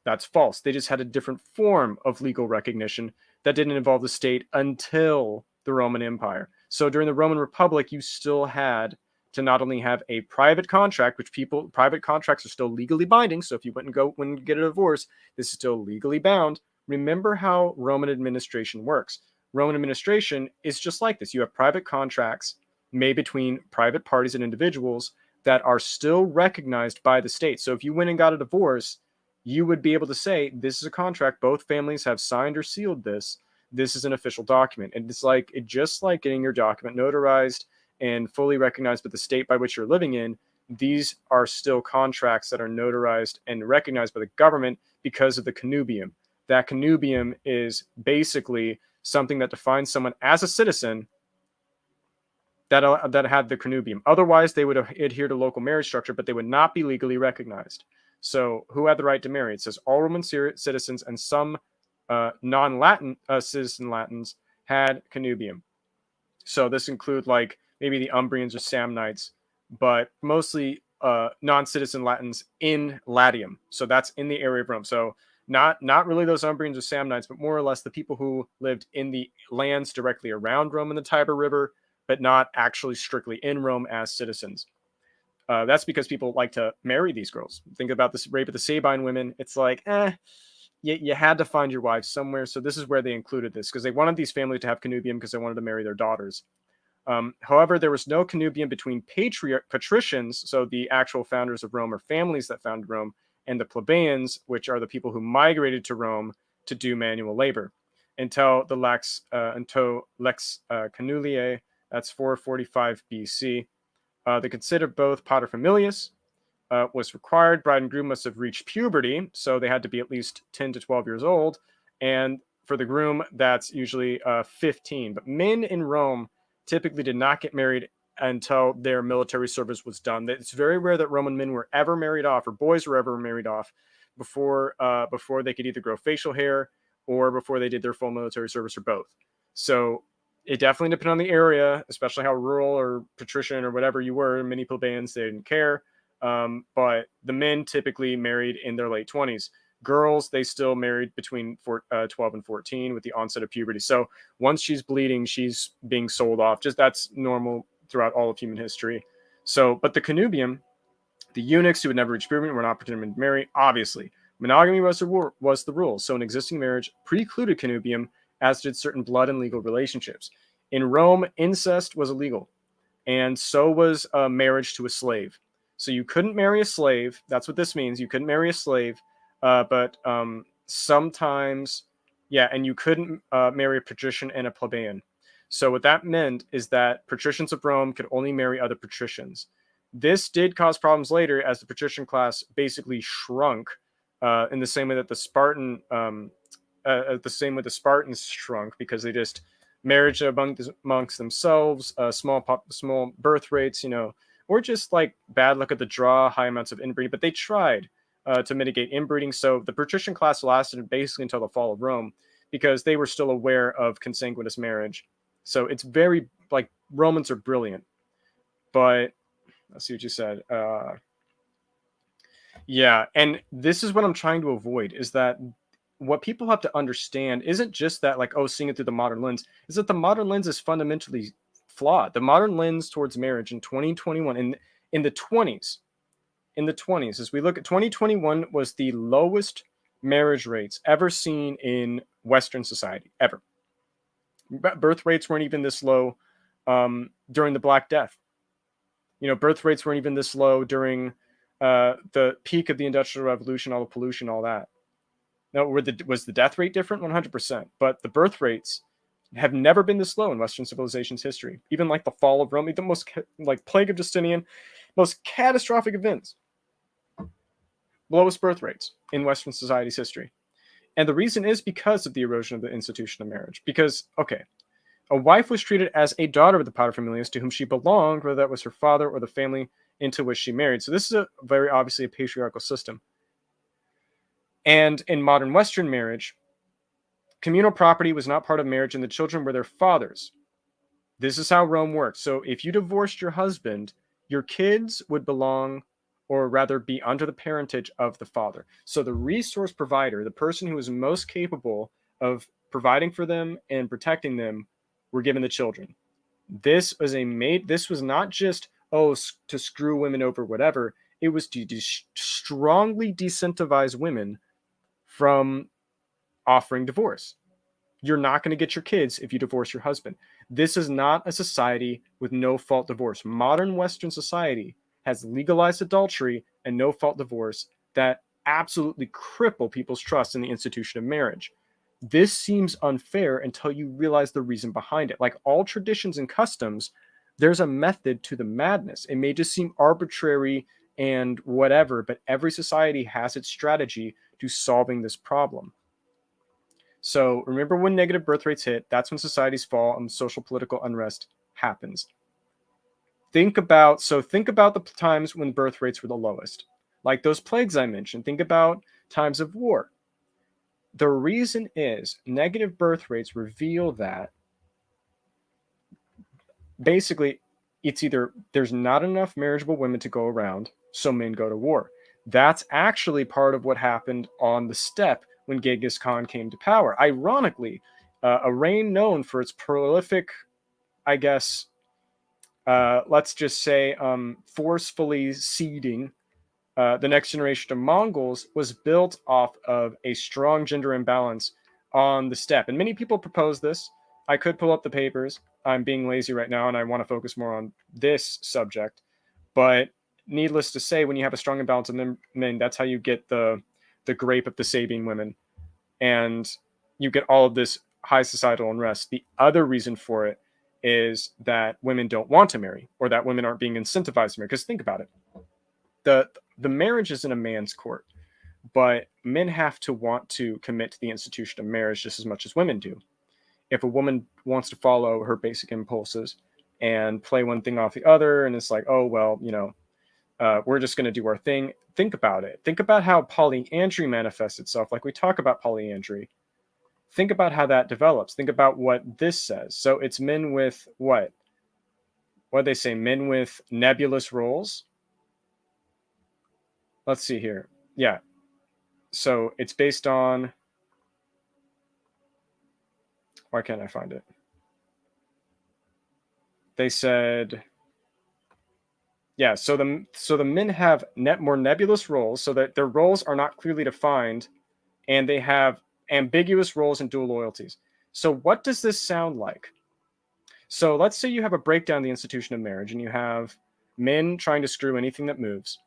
that's false. They just had a different form of legal recognition that didn't involve the state until the Roman Empire. So during the Roman Republic, you still had to not only have a private contract, which private contracts are still legally binding. So if you went and get a divorce, this is still legally bound. Remember how Roman administration works. Roman administration is just like this. You have private contracts made between private parties and individuals that are still recognized by the state. So if you went and got a divorce, you would be able to say, this is a contract. Both families have signed or sealed this. This is an official document. And it's just like getting your document notarized and fully recognized by the state by which you're living in. These are still contracts that are notarized and recognized by the government because of the connubium. That connubium is basically something that defines someone as a citizen that had the connubium. Otherwise, they would adhere to local marriage structure, but they would not be legally recognized. So who had the right to marry? It says all Roman citizens and some non-Latin citizen Latins had connubium. So this include like maybe the Umbrians or Samnites, but mostly non-citizen Latins in Latium. So that's in the area of Rome. So not really those Umbrians or Samnites, but more or less the people who lived in the lands directly around Rome and the Tiber River, but not actually strictly in Rome as citizens. That's because people like to marry these girls. Think about this rape of the Sabine women. It's like, you had to find your wife somewhere. So this is where they included this, because they wanted these families to have connubium because they wanted to marry their daughters. However, there was no connubium between patricians, so the actual founders of Rome or families that founded Rome, and the plebeians, which are the people who migrated to Rome to do manual labor, until Lex Canuliae, that's 445 BC. They considered both paterfamilias was required. Bride and groom must have reached puberty, so they had to be at least 10 to 12 years old. And for the groom, that's usually 15. But men in Rome typically did not get married until their military service was done. It's very rare that Roman men were ever married off, or boys were ever married off before they could either grow facial hair or before they did their full military service, or both. So it definitely depended on the area, especially how rural or patrician or whatever you were. Many plebeians, they didn't care. But the men typically married in their late 20s. Girls, they still married between 12 and 14 with the onset of puberty. So once she's bleeding, she's being sold off. Just that's normal throughout all of human history. So, but the connubium, the eunuchs who would never reach puberty were not permitted to marry. Obviously, monogamy was the rule. So an existing marriage precluded connubium, as did certain blood and legal relationships. In Rome, incest was illegal, and so was marriage to a slave. So you couldn't marry a slave. That's what this means. You couldn't marry a slave, but sometimes, and you couldn't marry a patrician and a plebeian. So what that meant is that patricians of Rome could only marry other patricians. This did cause problems later, as the patrician class basically shrunk in the same way that the Spartans shrunk, because they just marriage amongst themselves, small birth rates, or just like bad luck at the draw, high amounts of inbreeding. But they tried to mitigate inbreeding. So the patrician class lasted basically until the fall of Rome, because they were still aware of consanguineous marriage. So it's very, like, Romans are brilliant. But let's see what you said. And this is what I'm trying to avoid, is that what people have to understand isn't just that, like, seeing it through the modern lens, is that the modern lens is fundamentally flawed. The modern lens towards marriage in 2021, in the 20s, as we look at 2021, was the lowest marriage rates ever seen in Western society, ever. Birth rates weren't even this low during the Black Death. Birth rates weren't even this low during the peak of the Industrial Revolution, all the pollution, all that. Now, was the death rate different? 100%. But the birth rates have never been this low in Western civilization's history. Even like the fall of Rome, the most plague of Justinian, most catastrophic events. Lowest birth rates in Western society's history. And the reason is because of the erosion of the institution of marriage. Because, a wife was treated as a daughter of the paterfamilias to whom she belonged, whether that was her father or the family into which she married. So this is a very obviously a patriarchal system. And in modern Western marriage, communal property was not part of marriage and the children were their father's. This is how Rome worked. So if you divorced your husband, your kids would belong, or rather be under the parentage of the father. So the resource provider, the person who was most capable of providing for them and protecting them, were given the children. This was not just to screw women over whatever. It was to strongly disincentivize women from offering divorce. You're not going to get your kids if you divorce your husband. This is not a society with no-fault divorce. Modern Western society has legalized adultery and no-fault divorce that absolutely cripple people's trust in the institution of marriage. This seems unfair until you realize the reason behind it. Like all traditions and customs, there's a method to the madness. It may just seem arbitrary and whatever, but every society has its strategy to solving this problem. So remember when negative birth rates hit, that's when societies fall and social political unrest happens. Think about the times when birth rates were the lowest. Like those plagues I mentioned, think about times of war. The reason is negative birth rates reveal that basically it's either there's not enough marriageable women to go around, so men go to war. That's actually part of what happened on the steppe when Genghis Khan came to power. Ironically, a reign known for its prolific, I guess, let's just say, forcefully seeding the next generation of Mongols was built off of a strong gender imbalance on the steppe. And many people propose this. I could pull up the papers. I'm being lazy right now, and I want to focus more on this subject. But needless to say, when you have a strong imbalance of men, that's how you get the grape of the Sabine women. And you get all of this high societal unrest. The other reason for it is that women don't want to marry, or that women aren't being incentivized to marry. Because think about it. The marriage is in a man's court, but men have to want to commit to the institution of marriage just as much as women do. If a woman wants to follow her basic impulses and play one thing off the other, and it's like, oh, well, we're just going to do our thing. Think about it. Think about how polyandry manifests itself. Like we talk about polyandry. Think about how that develops. Think about what this says. So it's men with what? What do they say? Men with nebulous roles. Let's see here. Yeah. So it's based on. Why can't I find it? They said. Yeah, so the men have more nebulous roles, so that their roles are not clearly defined, and they have ambiguous roles and dual loyalties. So what does this sound like? So let's say you have a breakdown of the institution of marriage, and you have men trying to screw anything that moves,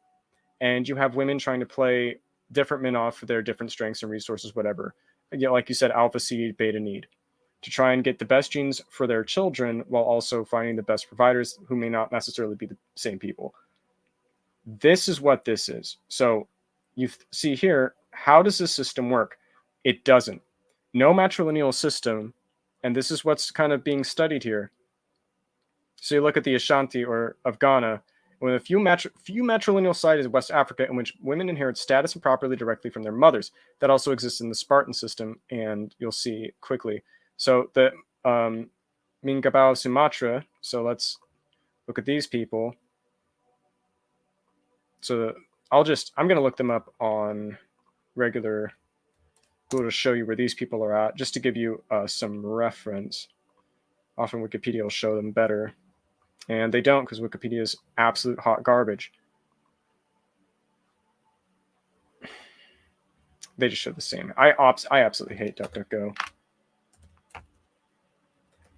and you have women trying to play different men off for their different strengths and resources, whatever. Like you said, alpha seed, beta need, to try and get the best genes for their children while also finding the best providers who may not necessarily be the same people. This is what this is. So you see here, how does this system work? It doesn't. No matrilineal system, and this is what's kind of being studied here. So you look at the Ashanti or of Ghana, with a few matrilineal societies in West Africa in which women inherit status and property directly from their mothers. That also exists in the Spartan system, and you'll see quickly. So the Minangkabau Sumatra, so let's look at these people. So I'm going to look them up on regular Google to show you where these people are at, just to give you some reference. Often Wikipedia will show them better. And they don't, because Wikipedia is absolute hot garbage. They just show the same. I absolutely hate DuckDuckGo.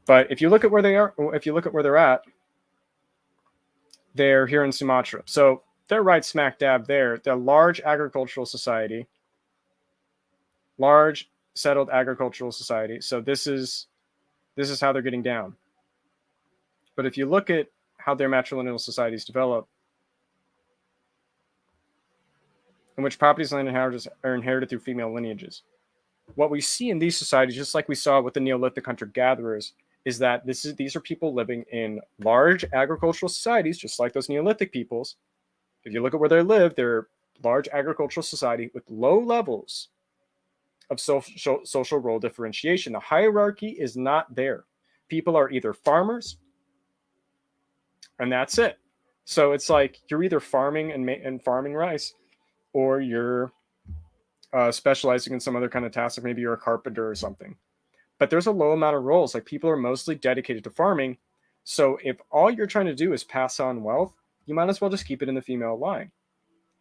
But if you look at where they are, if you look at where they're at, they're here in Sumatra. So they're right smack dab there. They're a large agricultural society. Large settled agricultural society. So this is how they're getting down. But if you look at how their matrilineal societies develop, in which properties, land, and houses are inherited through female lineages, what we see in these societies, just like we saw with the Neolithic hunter-gatherers, is that these are people living in large agricultural societies, just like those Neolithic peoples. If you look at where they live, they're large agricultural society with low levels of social role differentiation. The hierarchy is not there. People are either farmers, and that's it. So it's like you're either farming and farming rice, or you're specializing in some other kind of task, like maybe you're a carpenter or something. But there's a low amount of roles. Like people are mostly dedicated to farming. So if all you're trying to do is pass on wealth, you might as well just keep it in the female line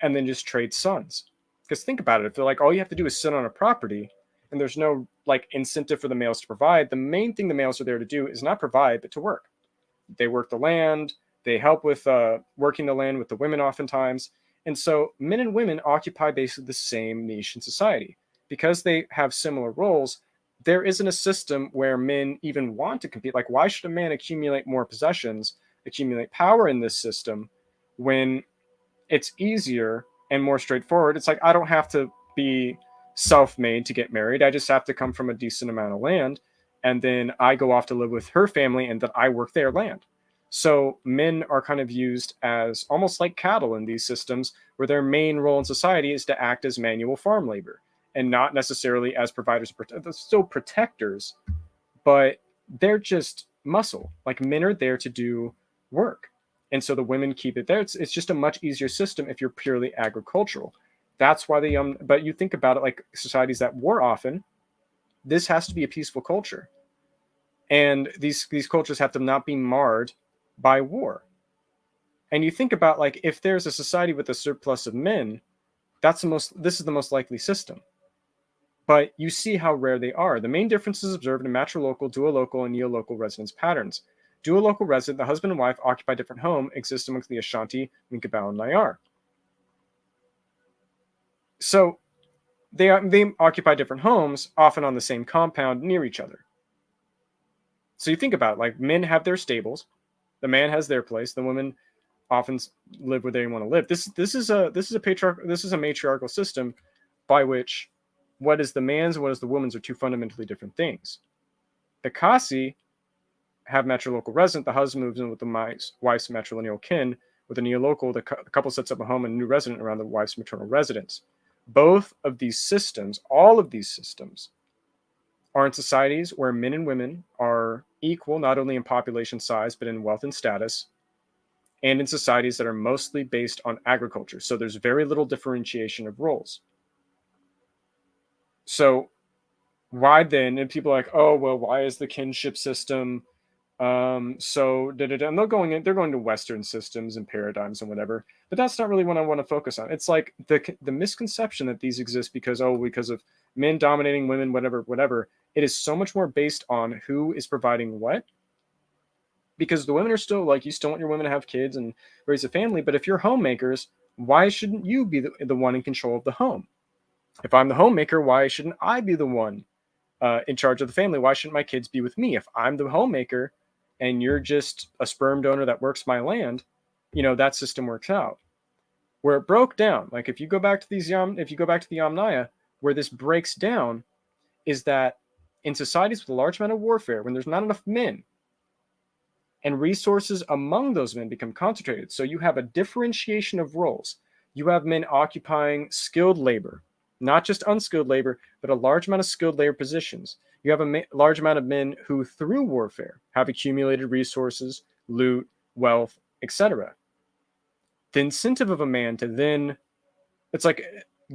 and then just trade sons. Because think about it, if they're like all you have to do is sit on a property and there's no like incentive for the males to provide, the main thing the males are there to do is not provide, but to work. They work the land, they help with working the land with the women oftentimes. And so men and women occupy basically the same niche in society. Because they have similar roles, there isn't a system where men even want to compete. Like, why should a man accumulate more possessions, accumulate power in this system when it's easier and more straightforward? It's like, I don't have to be self-made to get married. I just have to come from a decent amount of land. And then I go off to live with her family and then I work their land. So men are kind of used as almost like cattle in these systems where their main role in society is to act as manual farm labor and not necessarily as providers. They're still protectors, but they're just muscle. Like men are there to do work. And so the women keep it there. It's just a much easier system if you're purely agricultural. That's why but you think about it like societies that war often, this has to be a peaceful culture. And these cultures have to not be marred by war. And you think about like if there's a society with a surplus of men, this is the most likely system. But you see how rare they are. The main differences observed in matrilocal, duolocal, and neolocal residence patterns. Duolocal resident, the husband and wife occupy different home, exist amongst the Ashanti, Minkabau, and Nayar. So they occupy different homes, often on the same compound near each other. So you think about it, like men have their stables, the man has their place, the women often live where they want to live. This is a matriarchal system by which what is the man's and what is the woman's are two fundamentally different things. The Kasi have matrilocal resident. The husband moves in with the wife's matrilineal kin. With the neolocal, the couple sets up a home and a new resident around the wife's maternal residence. Both of these systems, all of these systems, are in societies where men and women are equal, not only in population size, but in wealth and status, and in societies that are mostly based on agriculture. So there's very little differentiation of roles. So why then, and people are like, oh, well, why is the kinship system so and they're going to Western systems and paradigms and whatever, but that's not really what I want to focus on. It's like the misconception that these exist because of men dominating women, whatever. It is so much more based on who is providing what, because the women are still like, you still want your women to have kids and raise a family, but if you're homemakers, why shouldn't you be the one in control of the home? If I'm the homemaker, why shouldn't I be the one in charge of the family? Why shouldn't my kids be with me? If I'm the homemaker and you're just a sperm donor that works my land, that system works out. Where it broke down, like if you go back to the Yamnaya, where this breaks down is that in societies with a large amount of warfare, when there's not enough men and resources among those men become concentrated, so you have a differentiation of roles. You have men occupying skilled labor, not just unskilled labor, but a large amount of skilled labor positions. You have a large amount of men who, through warfare, have accumulated resources, loot, wealth, etc. The incentive of a man to then, it's like,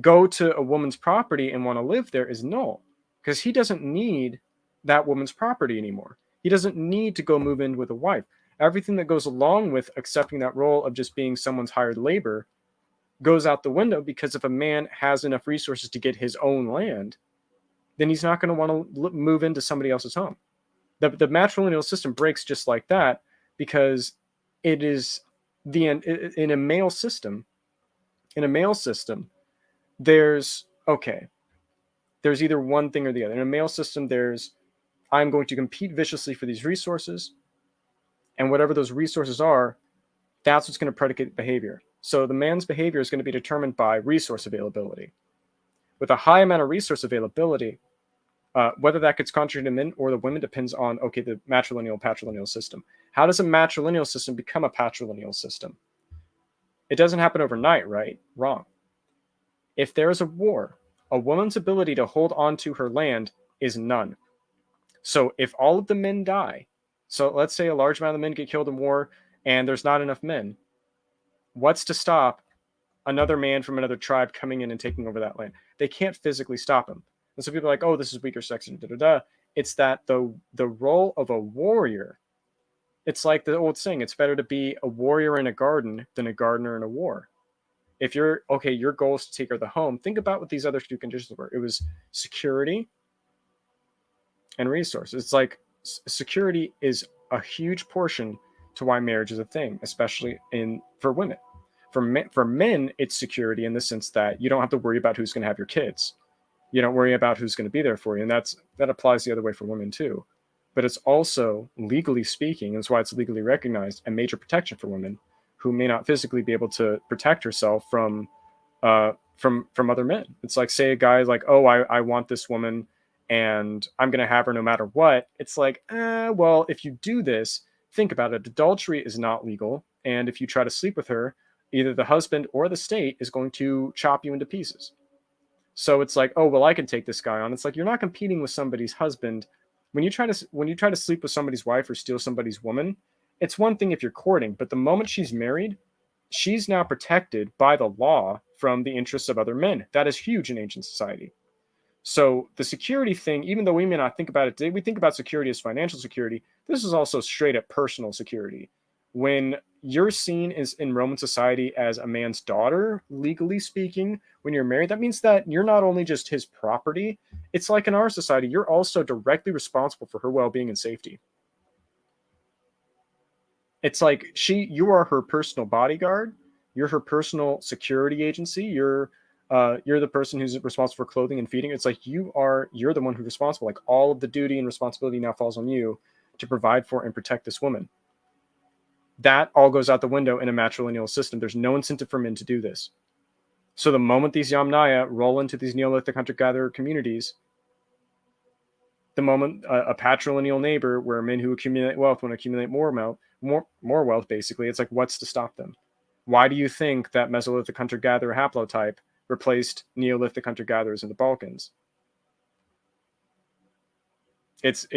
go to a woman's property and want to live there is null, because he doesn't need that woman's property anymore. He doesn't need to go move in with a wife. Everything that goes along with accepting that role of just being someone's hired labor goes out the window, because if a man has enough resources to get his own land, then he's not going to want to move into somebody else's home. The matrilineal system breaks just like that, because it is in a male system. In a male system, there's either one thing or the other. In a male system, I'm going to compete viciously for these resources, and whatever those resources are, that's what's going to predicate behavior. So the man's behavior is going to be determined by resource availability. With a high amount of resource availability, Whether that gets contrary to men or the women depends on, okay, the patrilineal system. How does a matrilineal system become a patrilineal system? It doesn't happen overnight, right? Wrong. If there is a war, a woman's ability to hold on to her land is none. So if all of the men die, so let's say a large amount of men get killed in war and there's not enough men, what's to stop another man from another tribe coming in and taking over that land? They can't physically stop him. And so people are like, oh, this is weaker sex, da da da. It's that the role of a warrior, it's like the old saying, it's better to be a warrior in a garden than a gardener in a war. If you're, okay, your goal is to take her to the home, think about what these other two conditions were. It was security and resources. It's like security is a huge portion to why marriage is a thing, especially for women. For men, it's security in the sense that you don't have to worry about who's going to have your kids. You don't worry about who's going to be there for you. And that applies the other way for women too. But it's also, legally speaking, that's why it's legally recognized, a major protection for women who may not physically be able to protect herself from other men. It's like, say a guy is like, oh, I want this woman and I'm going to have her no matter what. It's like, well, if you do this, think about it. Adultery is not legal. And if you try to sleep with her, either the husband or the state is going to chop you into pieces. So it's like, oh, well, I can take this guy on. It's like, you're not competing with somebody's husband. When you try to sleep with somebody's wife or steal somebody's woman, it's one thing if you're courting, but the moment she's married, she's now protected by the law from the interests of other men. That is huge in ancient society. So the security thing, even though we may not think about it today, we think about security as financial security. This is also straight up personal security. When you're seen in Roman society as a man's daughter, legally speaking, when you're married, that means that you're not only just his property. It's like in our society, you're also directly responsible for her well-being and safety. It's like you are her personal bodyguard. You're her personal security agency. You're the person who's responsible for clothing and feeding. It's like you're the one who's responsible. Like all of the duty and responsibility now falls on you to provide for and protect this woman. That all goes out the window in a matrilineal system. There's no incentive for men to do this. So the moment these Yamnaya roll into these Neolithic hunter-gatherer communities, the moment a patrilineal neighbor where men who accumulate wealth want to accumulate more wealth, basically, it's like, what's to stop them? Why do you think that Mesolithic hunter-gatherer haplotype replaced Neolithic hunter-gatherers in the Balkans? It's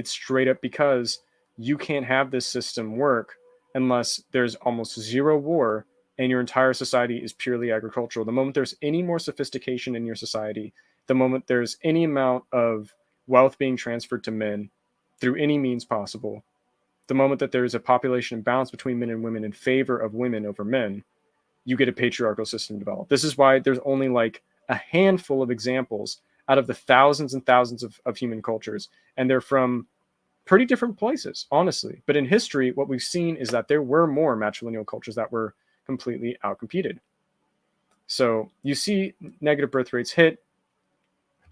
straight up because you can't have this system work unless there's almost zero war and your entire society is purely agricultural. The moment there's any more sophistication in your society, the moment there's any amount of wealth being transferred to men through any means possible, the moment that there's a population imbalance between men and women in favor of women over men, you get a patriarchal system developed. This is why there's only like a handful of examples out of the thousands and thousands of human cultures, and they're from pretty different places, honestly. But in history, what we've seen is that there were more matrilineal cultures that were completely outcompeted. So you see negative birth rates hit.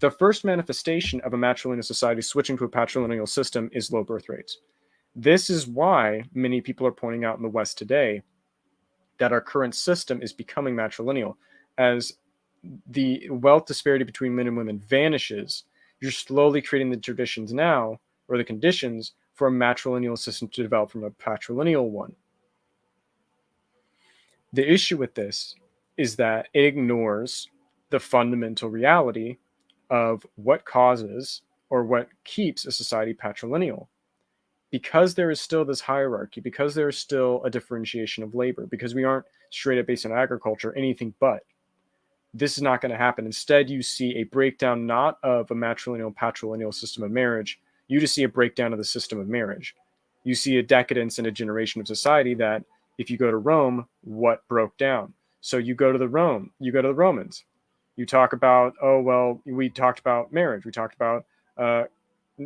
The first manifestation of a matrilineal society switching to a patrilineal system is low birth rates. This is why many people are pointing out in the West today that our current system is becoming matrilineal. As the wealth disparity between men and women vanishes, you're slowly creating the traditions now, or the conditions, for a matrilineal system to develop from a patrilineal one. The issue with this is that it ignores the fundamental reality of what causes or what keeps a society patrilineal. Because there is still this hierarchy, because there is still a differentiation of labor, because we aren't straight up based on agriculture, anything but, this is not going to happen. Instead, you see a breakdown not of a matrilineal, patrilineal system of marriage. You just see a breakdown of the system of marriage. You see a decadence in a generation of society that, if you go to Rome, what broke down? So you go to the Romans. You talk about, oh, well, we talked about marriage. We talked about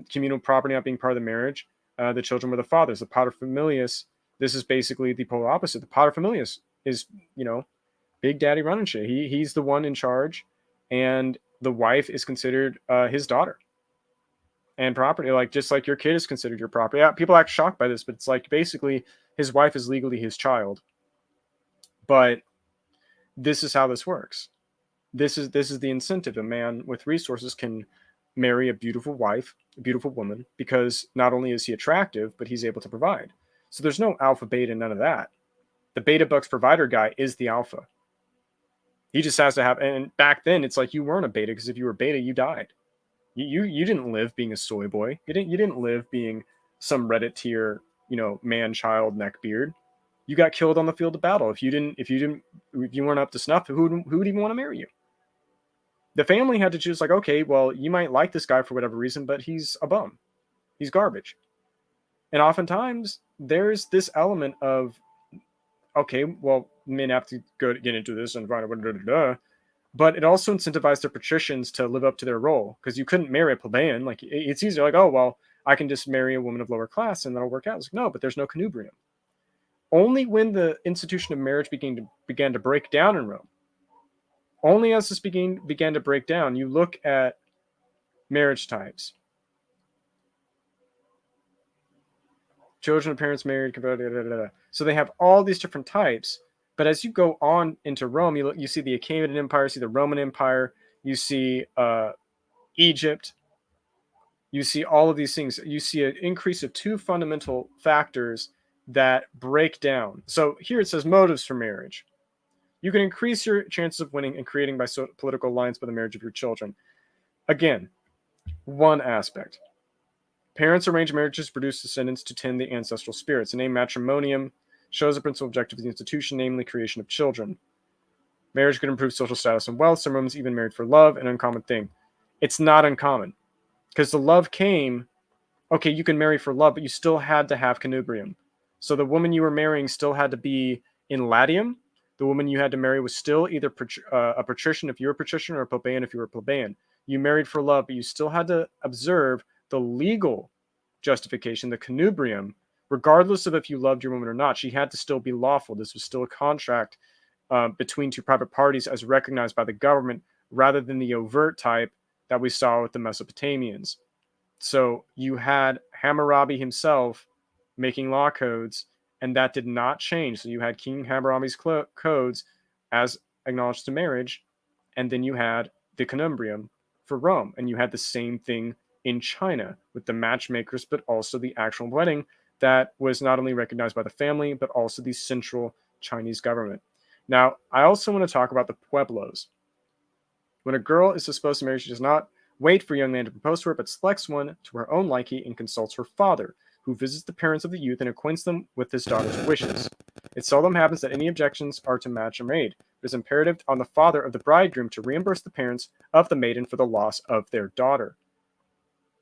communal property not being part of the marriage. The children were the fathers. The paterfamilias, this is basically the polar opposite. The paterfamilias is, Big Daddy running shit. He's the one in charge, and the wife is considered his daughter and property. Like, just like your kid is considered your property. Yeah, people act shocked by this, but it's like basically his wife is legally his child. But this is how this works. This is the incentive. A man with resources can marry a beautiful wife, a beautiful woman, because not only is he attractive, but he's able to provide. So there's no alpha, beta, none of that. The beta bucks provider guy is the alpha. He just has to have, and back then it's like you weren't a beta, because if you were beta, you died. You didn't live being a soy boy. You didn't live being some Reddit tier, man child neckbeard. You got killed on the field of battle. If you weren't up to snuff, who would even want to marry you? The family had to choose, like, okay, well, you might like this guy for whatever reason, but he's a bum. He's garbage. And oftentimes there's this element of, okay, well, men have to get into this and but it also incentivized the patricians to live up to their role, because you couldn't marry a plebeian. Like, it's easier, like, oh, well, I can just marry a woman of lower class and that'll work out. It's like, no, but there's no connubium. Only when the institution of marriage began to break down in Rome, only as this began to break down, you look at marriage types. Children of parents married, so they have all these different types. But as you go on into Rome, you see the Achaemenid Empire, you see the Roman Empire, you see Egypt, you see all of these things. You see an increase of two fundamental factors that break down. So here it says motives for marriage. You can increase your chances of winning and creating by political alliance by the marriage of your children. Again, one aspect. Parents arrange marriages to produce descendants to tend the ancestral spirits. The name matrimonium shows the principal objective of the institution, namely creation of children. Marriage could improve social status and wealth. Some Romans even married for love, an uncommon thing. It's not uncommon, because the love came, okay, you can marry for love, but you still had to have connubium. So the woman you were marrying still had to be in Latium. The woman you had to marry was still either a patrician if you were a patrician, or a plebeian if you were a plebeian. You married for love, but you still had to observe the legal justification, the connubium, regardless of if you loved your woman or not. She had to still be lawful. This was still a contract between two private parties as recognized by the government, rather than the overt type that we saw with the Mesopotamians. So you had Hammurabi himself making law codes, and that did not change. So you had King Hammurabi's codes as acknowledged to marriage, and then you had the connubium for Rome, and you had the same thing in China with the matchmakers, but also the actual wedding that was not only recognized by the family, but also the central Chinese government. Now, I also want to talk about the pueblos. When a girl is supposed to marry, she does not wait for a young man to propose to her, but selects one to her own liking and consults her father, who visits the parents of the youth and acquaints them with his daughter's wishes. It seldom happens that any objections are to match are made. It is imperative on the father of the bridegroom to reimburse the parents of the maiden for the loss of their daughter.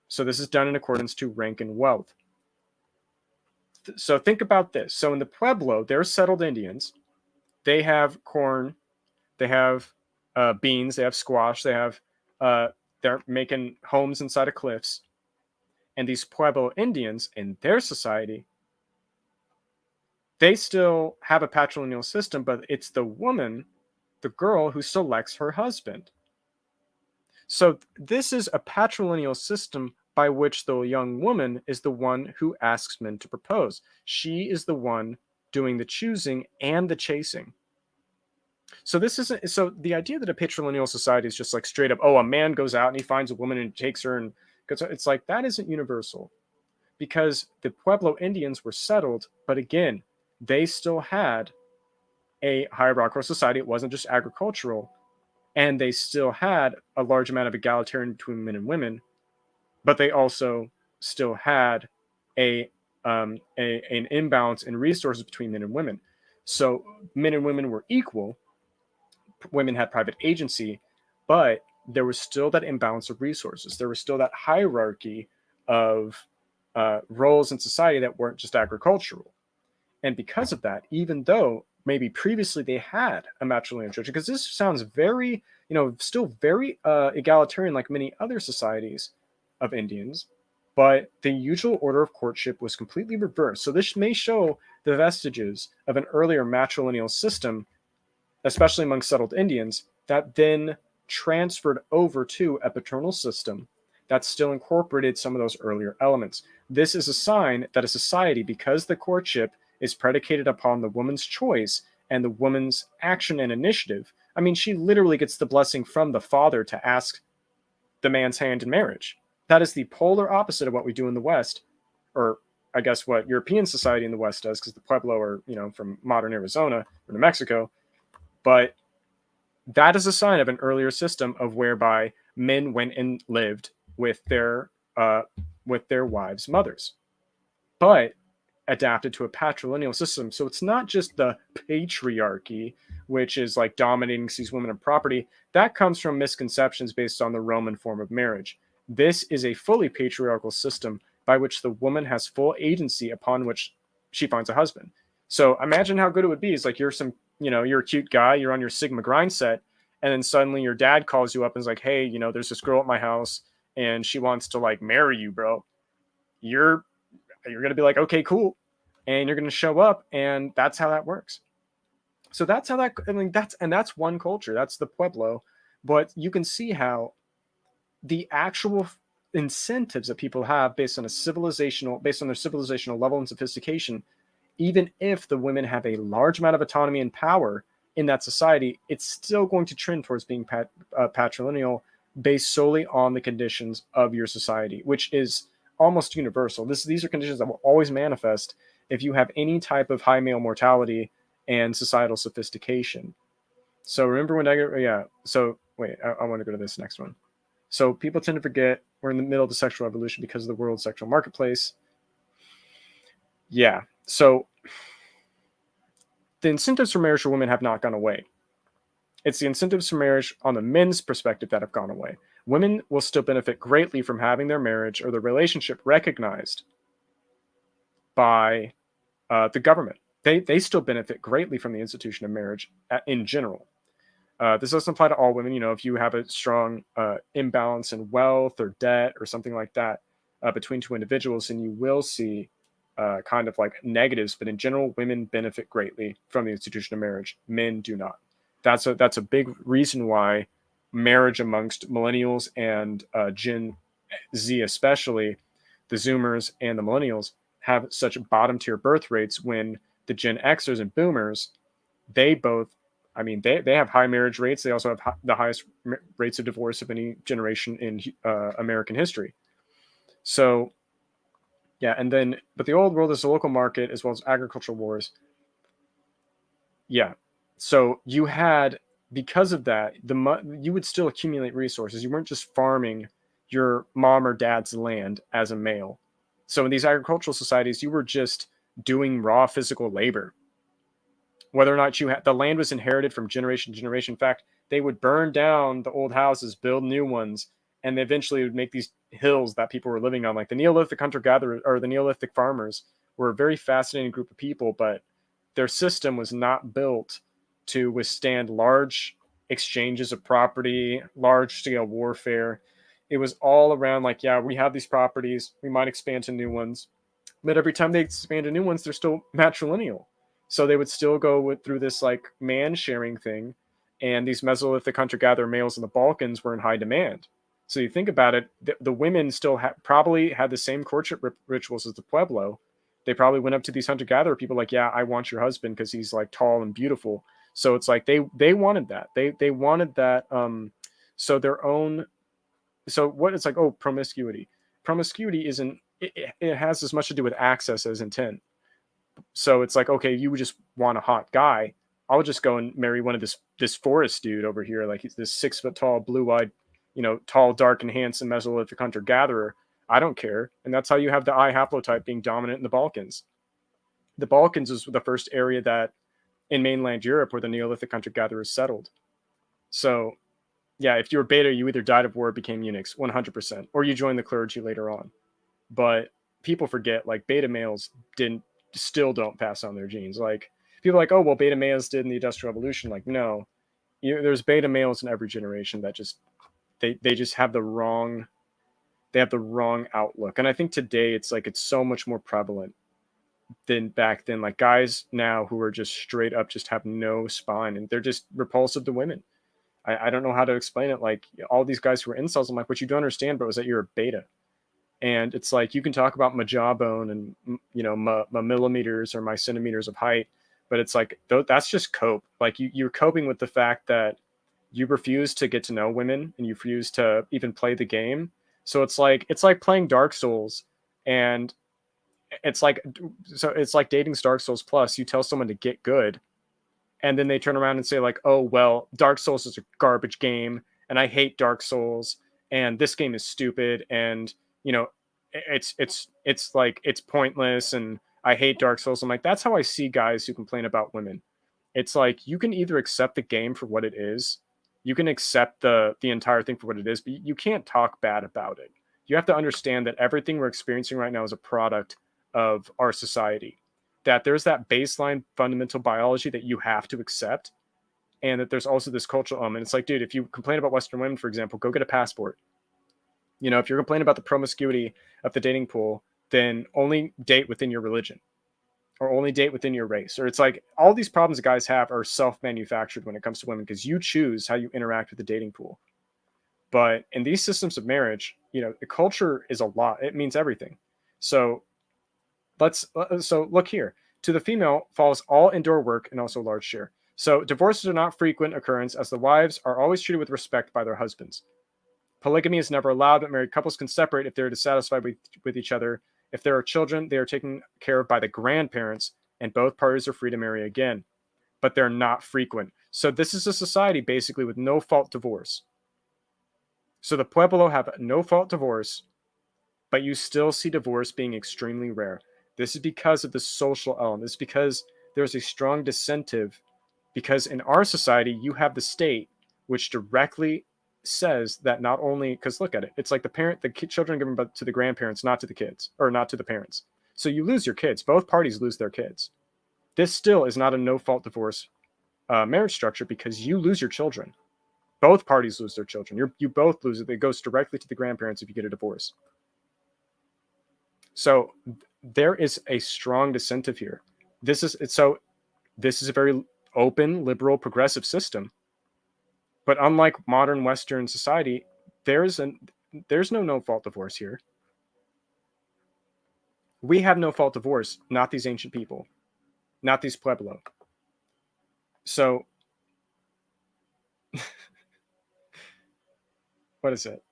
So this is done in accordance to rank and wealth. So think about this. So in the Pueblo, they're settled Indians. They have corn, they have beans, they have squash, they're making homes inside of cliffs. And these Pueblo Indians in their society, they still have a patrilineal system, but it's the woman, the girl, who selects her husband. So this is a patrilineal system by which the young woman is the one who asks men to propose. She is the one doing the choosing and the chasing. So the idea that a patrilineal society is just like straight up, oh, a man goes out and he finds a woman and takes her, and it's like, that isn't universal, because the Pueblo Indians were settled, but again, they still had a hierarchical society. It wasn't just agricultural, and they still had a large amount of egalitarian between men and women, but they also still had an imbalance in resources between men and women. So men and women were equal. Women had private agency, but there was still that imbalance of resources. There was still that hierarchy of roles in society that weren't just agricultural. And because of that, even though maybe previously they had a matrilineal church, because this sounds very, still very egalitarian like many other societies of Indians, but the usual order of courtship was completely reversed. So this may show the vestiges of an earlier matrilineal system, especially among settled Indians, that then transferred over to a paternal system that still incorporated some of those earlier elements. This is a sign that a society, because the courtship is predicated upon the woman's choice and the woman's action and initiative. I mean, she literally gets the blessing from the father to ask the man's hand in marriage. That is the polar opposite of what we do in the West, or I guess what European society in the West does, because the Pueblo are, from modern Arizona or New Mexico. But that is a sign of an earlier system of whereby men went and lived with their wives' mothers, but adapted to a patrilineal system. So it's not just the patriarchy, which is like dominating these women and property. That comes from misconceptions based on the Roman form of marriage. This is a fully patriarchal system by which the woman has full agency upon which she finds a husband. So imagine how good it would be. It's like you're a cute guy, you're on your Sigma grind set, and then suddenly your dad calls you up and is like, hey, there's this girl at my house and she wants to like marry you, bro. You're going to be like, okay, cool. And you're going to show up, and that's how that works. So that's how that's one culture. That's the Pueblo. But you can see how the actual incentives that people have based on their civilizational level and sophistication, even if the women have a large amount of autonomy and power in that society, it's still going to trend towards being patrilineal based solely on the conditions of your society, which is almost universal. These are conditions that will always manifest if you have any type of high male mortality and societal sophistication. So remember So wait, I want to go to this next one. So people tend to forget we're in the middle of the sexual revolution because of the world sexual marketplace. Yeah. So the incentives for marriage for women have not gone away. It's the incentives for marriage on the men's perspective that have gone away. Women will still benefit greatly from having their marriage or their relationship recognized by the government. They still benefit greatly from the institution of marriage in general. This doesn't apply to all women. If you have a strong imbalance in wealth or debt or something like that between two individuals, then you will see kind of like negatives. But in general, women benefit greatly from the institution of marriage. Men do not. That's a big reason why marriage amongst millennials and Gen Z, especially the Zoomers and the millennials, have such bottom tier birth rates, when the Gen Xers and Boomers, they have high marriage rates. They also have the highest rates of divorce of any generation in American history. So, yeah, but the old world is the local market as well as agricultural wars. Yeah, so you had, because of that, you would still accumulate resources. You weren't just farming your mom or dad's land as a male. So in these agricultural societies, you were just doing raw physical labor. Whether or not the land was inherited from generation to generation. In fact, they would burn down the old houses, build new ones, and they eventually would make these hills that people were living on. Like the Neolithic hunter-gatherers or the Neolithic farmers were a very fascinating group of people, but their system was not built to withstand large exchanges of property, large-scale warfare. It was all around like, yeah, we have these properties, we might expand to new ones, but every time they expand to new ones, they're still matrilineal. So they would still go through this like man sharing thing, and these Mesolithic hunter-gatherer males in the Balkans were in high demand. So you think about it, the women still probably had the same courtship rituals as the Pueblo. They probably went up to these hunter-gatherer people like, yeah, I want your husband because he's like tall and beautiful. So it's like they wanted that. They wanted that. So their own. So what it's like? Oh, promiscuity. Promiscuity isn't. It has as much to do with access as intent. So it's like, okay, you just want a hot guy. I'll just go and marry one of this forest dude over here. Like he's this 6 foot tall, blue eyed, tall, dark, and handsome Mesolithic hunter gatherer. I don't care. And that's how you have the I haplotype being dominant in the Balkans. The Balkans is the first area that in mainland Europe where the Neolithic hunter gatherers settled. So yeah, if you were beta, you either died of war or became eunuchs, 100%, or you joined the clergy later on. But people forget, like, beta males still don't pass on their genes. Like, people are like, oh, well, beta males did in the Industrial Revolution. Like, no, there's beta males in every generation that just they just have the wrong outlook. And I think today it's so much more prevalent than back then. Like, guys now who are just straight up just have no spine and they're just repulsive to women. I don't know how to explain it. Like, all these guys who are incels, I'm like, what you don't understand, bro, is that you're a beta. And it's like, you can talk about my jawbone and, my millimeters or my centimeters of height, but it's like, that's just cope. Like, you're coping with the fact that you refuse to get to know women and you refuse to even play the game. So it's like playing Dark Souls, and it's like it's like dating Dark Souls Plus. You tell someone to get good, and then they turn around and say like, "Oh well, Dark Souls is a garbage game, and I hate Dark Souls, and this game is stupid, and you know, it's like it's pointless, and I hate Dark Souls." I'm like, that's how I see guys who complain about women. It's like you can either accept the game for what it is, you can accept the entire thing for what it is, but you can't talk bad about it. You have to understand that everything we're experiencing right now is a product of our society. That there's that baseline fundamental biology that you have to accept, and that there's also this cultural element. It's like, dude, if you complain about Western women, for example, go get a passport. You know, if you're complaining about the promiscuity of the dating pool, then only date within your religion or only date within your race. Or it's like all these problems guys have are self-manufactured when it comes to women because you choose how you interact with the dating pool. But in these systems of marriage, you know, the culture is a lot. It means everything. So so look here. To the female falls all indoor work and also a large share. So divorces are not frequent occurrence as the wives are always treated with respect by their husbands. Polygamy is never allowed, but married couples can separate if they're dissatisfied with each other. If there are children, they are taken care of by the grandparents, and both parties are free to marry again. But they're not frequent. So this is a society basically with no fault divorce. So the Pueblo have no fault divorce, but you still see divorce being extremely rare. This is because of the social element. This is because there's a strong disincentive, because in our society, you have the state, which directly says that not only, because look at it, it's like the children given to the grandparents, not to the kids, or not to the parents. So you lose your kids. Both parties lose their kids. This still is not a no-fault divorce marriage structure because you lose your children. Both parties lose their children. You both lose it. It goes directly to the grandparents if you get a divorce. So there is a strong disincentive here. This is a very open, liberal, progressive system. But unlike modern Western society, there's no no-fault divorce here. We have no-fault divorce, not these ancient people, not these Pueblo. So, what is it?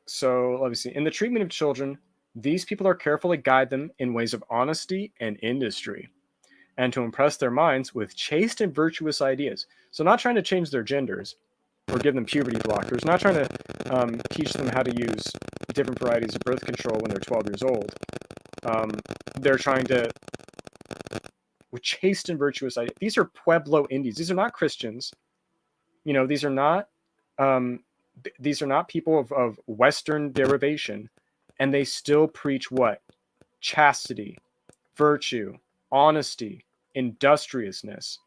So let me see. In the treatment of children, these people are carefully guide them in ways of honesty and industry, and to impress their minds with chaste and virtuous ideas. So not trying to change their genders or give them puberty blockers, not trying to teach them how to use different varieties of birth control when they're 12 years old. They're trying to, with chaste and virtuous ideas. These are Pueblo Indians. These are not Christians. You know, these are not people of Western derivation, and they still preach what? Chastity, virtue, honesty, industriousness,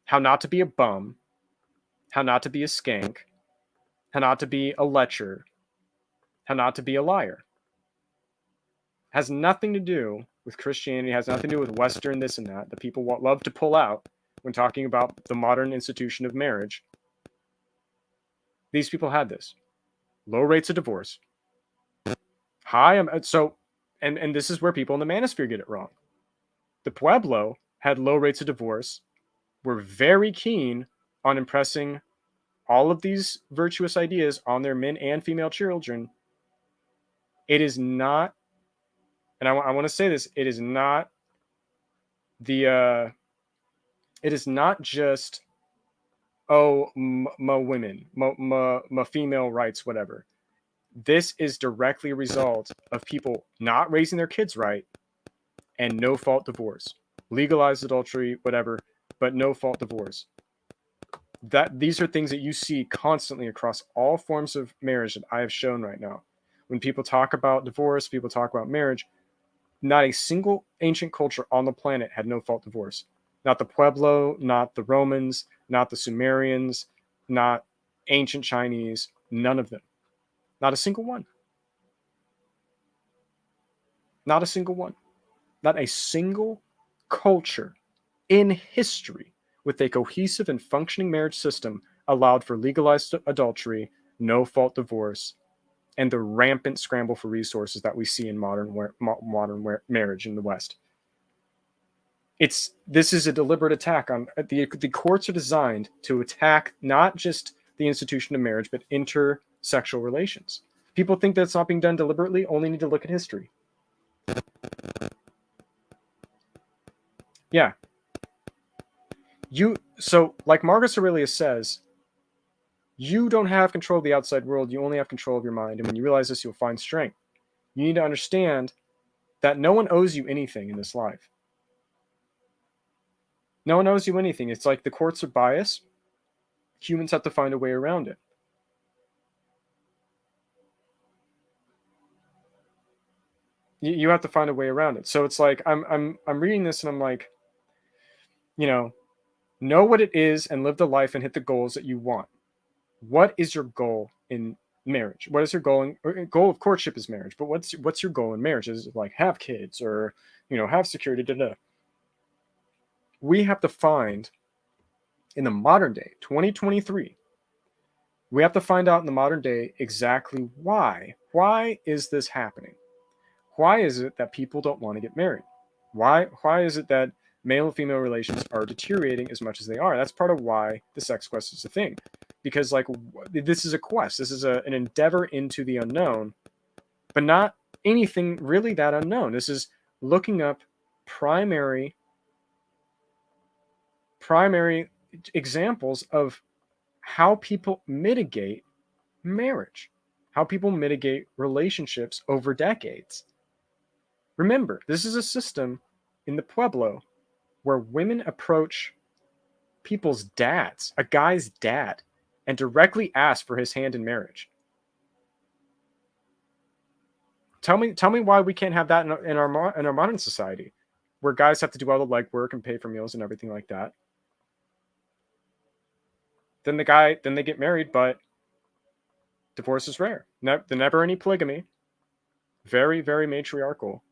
how not to be a bum, how not to be a skank, how not to be a lecher, how not to be a liar. Has nothing to do with Christianity, has nothing to do with Western this and that people love to pull out when talking about the modern institution of marriage. These people had this. Low rates of divorce. And this is where people in the manosphere get it wrong. The Pueblo had low rates of divorce, were very keen on impressing all of these virtuous ideas on their men and female children. It is not, and I want to say this, it is not just, oh, my women, my female rights, whatever. This is directly a result of people not raising their kids right and no fault divorce. Legalized adultery, whatever, but no fault divorce. These are things that you see constantly across all forms of marriage that I have shown right now. When people talk about divorce, people talk about marriage, not a single ancient culture on the planet had no fault divorce. Not the Pueblo, not the Romans, not the Sumerians, not ancient Chinese, none of them. Not a single one. Not a single one. Not a single culture in history with a cohesive and functioning marriage system allowed for legalized adultery, no fault divorce, and the rampant scramble for resources that we see in modern marriage in the West. This is a deliberate attack on the courts are designed to attack not just the institution of marriage, but intersexual relations. People think that's not being done deliberately, only need to look at history. Yeah. So like Marcus Aurelius says, you don't have control of the outside world, you only have control of your mind. And when you realize this, you'll find strength. You need to understand that no one owes you anything in this life. No one owes you anything. It's like the courts are biased. Humans have to find a way around it. You have to find a way around it. So it's like I'm reading this and I'm like, know what it is and live the life and hit the goals that you want. What is your goal in marriage? What is your goal? Goal of courtship is marriage, but what's your goal in marriage? Is it like have kids or have security? We have to find in the modern day, 2023. We have to find out in the modern day exactly why. Why is this happening? Why is it that people don't want to get married? Why is it that male and female relations are deteriorating as much as they are? That's part of why the sex quest is a thing. Because like this is a quest. This is an endeavor into the unknown, but not anything really that unknown. This is looking up primary examples of how people mitigate marriage, how people mitigate relationships over decades. Remember, this is a system in the Pueblo where women approach people's dads, a guy's dad, and directly ask for his hand in marriage. Tell me why we can't have that in our modern society, where guys have to do all the legwork and pay for meals and everything like that. Then they get married, but divorce is rare. There's never any polygamy. Very, very matriarchal.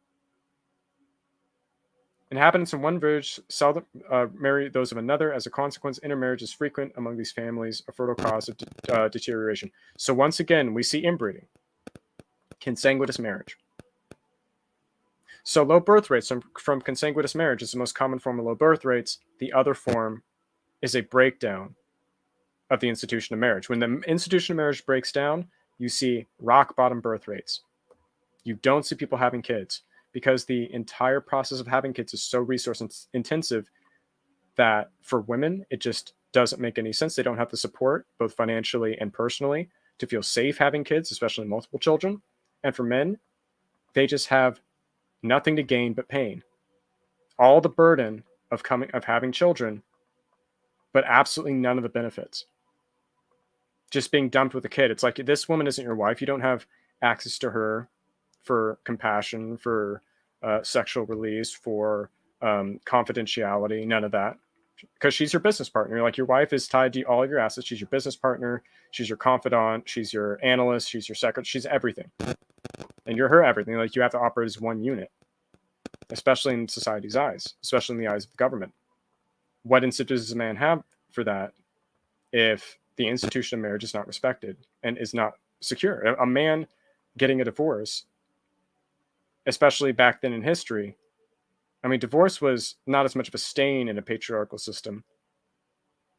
Inhabitants of one village seldom marry those of another. As a consequence, intermarriage is frequent among these families, a fertile cause of deterioration. So once again, we see inbreeding, consanguineous marriage. So low birth rates from consanguineous marriage is the most common form of low birth rates. The other form is a breakdown of the institution of marriage. When the institution of marriage breaks down, you see rock bottom birth rates. You don't see people having kids because the entire process of having kids is so resource intensive that for women, it just doesn't make any sense. They don't have the support, both financially and personally, to feel safe having kids, especially multiple children. And for men, they just have nothing to gain but pain. All the burden of having children, but absolutely none of the benefits. Just being dumped with a kid. It's like, this woman isn't your wife. You don't have access to her for compassion, for sexual release, for confidentiality, none of that. Because she's your business partner. Like, your wife is tied to all of your assets. She's your business partner. She's your confidant. She's your analyst. She's your secretary. She's everything. And you're her everything. Like, you have to operate as one unit, especially in society's eyes, especially in the eyes of the government. What incentive does a man have for that if the institution of marriage is not respected and is not secure? A man getting a divorce, especially back then in history, I mean, divorce was not as much of a stain in a patriarchal system,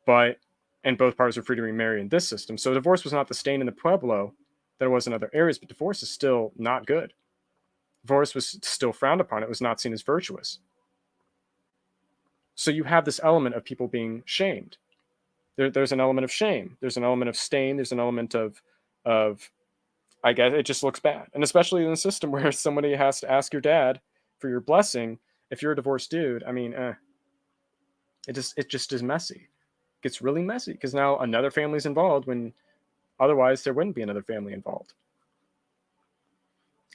and both parties were free to remarry in this system. So divorce was not the stain in the Pueblo that it was in other areas, but divorce is still not good. Divorce was still frowned upon. It was not seen as virtuous. So you have this element of people being shamed. There's an element of shame. There's an element of stain. There's an element of I guess it just looks bad. And especially in a system where somebody has to ask your dad for your blessing, if you're a divorced dude, I mean, it just is messy. It gets really messy because now another family's involved when otherwise there wouldn't be another family involved.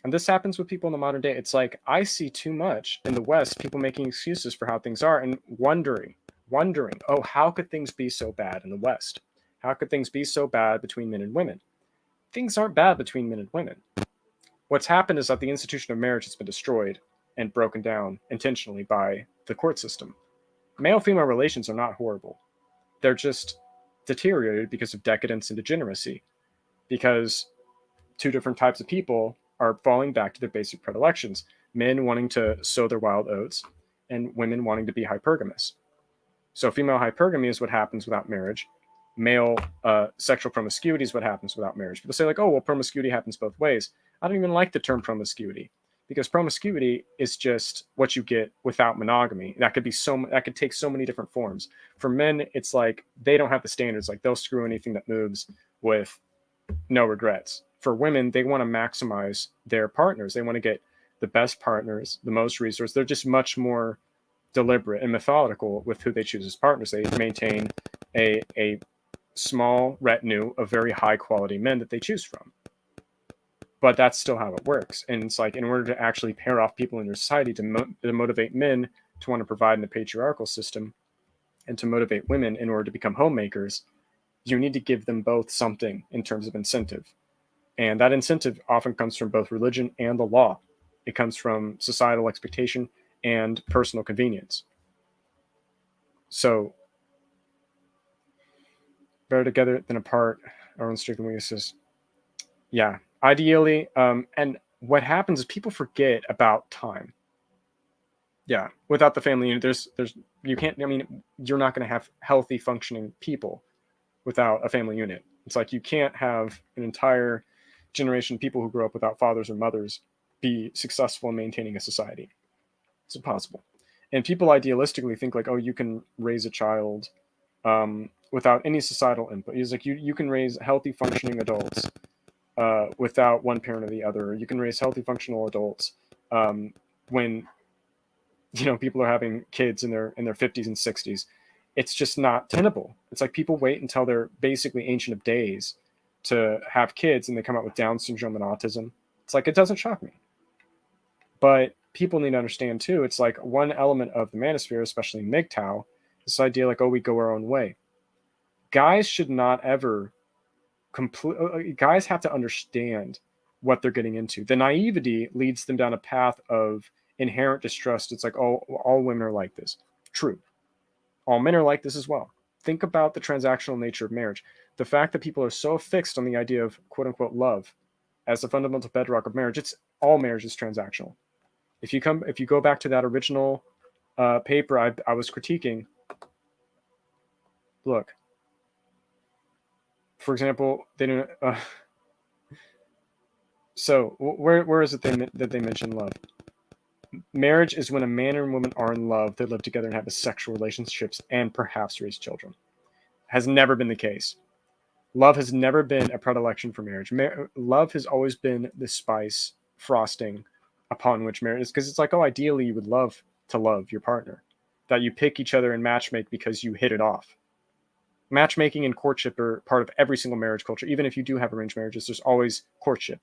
And this happens with people in the modern day. It's like, I see too much in the West, people making excuses for how things are and wondering, oh, how could things be so bad in the West? How could things be so bad between men and women? Things aren't bad between men and women. What's happened is that the institution of marriage has been destroyed and broken down intentionally by the court system. Male-female relations are not horrible. They're just deteriorated because of decadence and degeneracy, because two different types of people are falling back to their basic predilections. Men wanting to sow their wild oats, and women wanting to be hypergamous. So female hypergamy is what happens without marriage. Male sexual promiscuity is what happens without marriage. People say like, oh, well, promiscuity happens both ways. I don't even like the term promiscuity, because promiscuity is just what you get without monogamy. That could take so many different forms. For men, it's like they don't have the standards. Like they'll screw anything that moves with no regrets. For women, they want to maximize their partners. They want to get the best partners, the most resources. They're just much more deliberate and methodical with who they choose as partners. They maintain a small retinue of very high quality men that they choose from. But that's still how it works. And it's like, in order to actually pair off people in your society, to motivate men to want to provide in a patriarchal system, and to motivate women in order to become homemakers, you need to give them both something in terms of incentive. And that incentive often comes from both religion and the law. It comes from societal expectation and personal convenience. So, better together than apart, our own strength and weaknesses. Yeah, ideally. And what happens is people forget about time. Yeah, without the family unit, there's you can't. I mean, you're not going to have healthy functioning people without a family unit. It's like you can't have an entire generation of people who grew up without fathers or mothers be successful in maintaining a society. It's impossible. And people idealistically think like, oh, you can raise a child without any societal input. He's like, you can raise healthy functioning adults without one parent or the other. You can raise healthy functional adults when people are having kids in their 50s and 60s. It's just not tenable. It's like people wait until they're basically ancient of days to have kids, and they come out with Down syndrome and autism. It's like, it doesn't shock me. But people need to understand too, it's like one element of the manosphere, especially MGTOW, this idea like, oh, we go our own way. Guys should not ever guys have to understand what they're getting into. The naivety leads them down a path of inherent distrust. It's like, oh, all women are like this. True. All men are like this as well. Think about the transactional nature of marriage. The fact that people are so fixed on the idea of quote unquote love as the fundamental bedrock of marriage, it's all marriage is transactional. If you go back to that original paper I was critiquing, look, for example, they didn't. So where is it that they mention love? Marriage is when a man and woman are in love, they live together and have sexual relationships and perhaps raise children. Has never been the case. Love has never been a predilection for marriage. Love has always been the spice, frosting upon which marriage is, because it's like, oh, ideally you would love to love your partner, that you pick each other and matchmake because you hit it off. Matchmaking and courtship are part of every single marriage culture. Even if you do have arranged marriages, there's always courtship.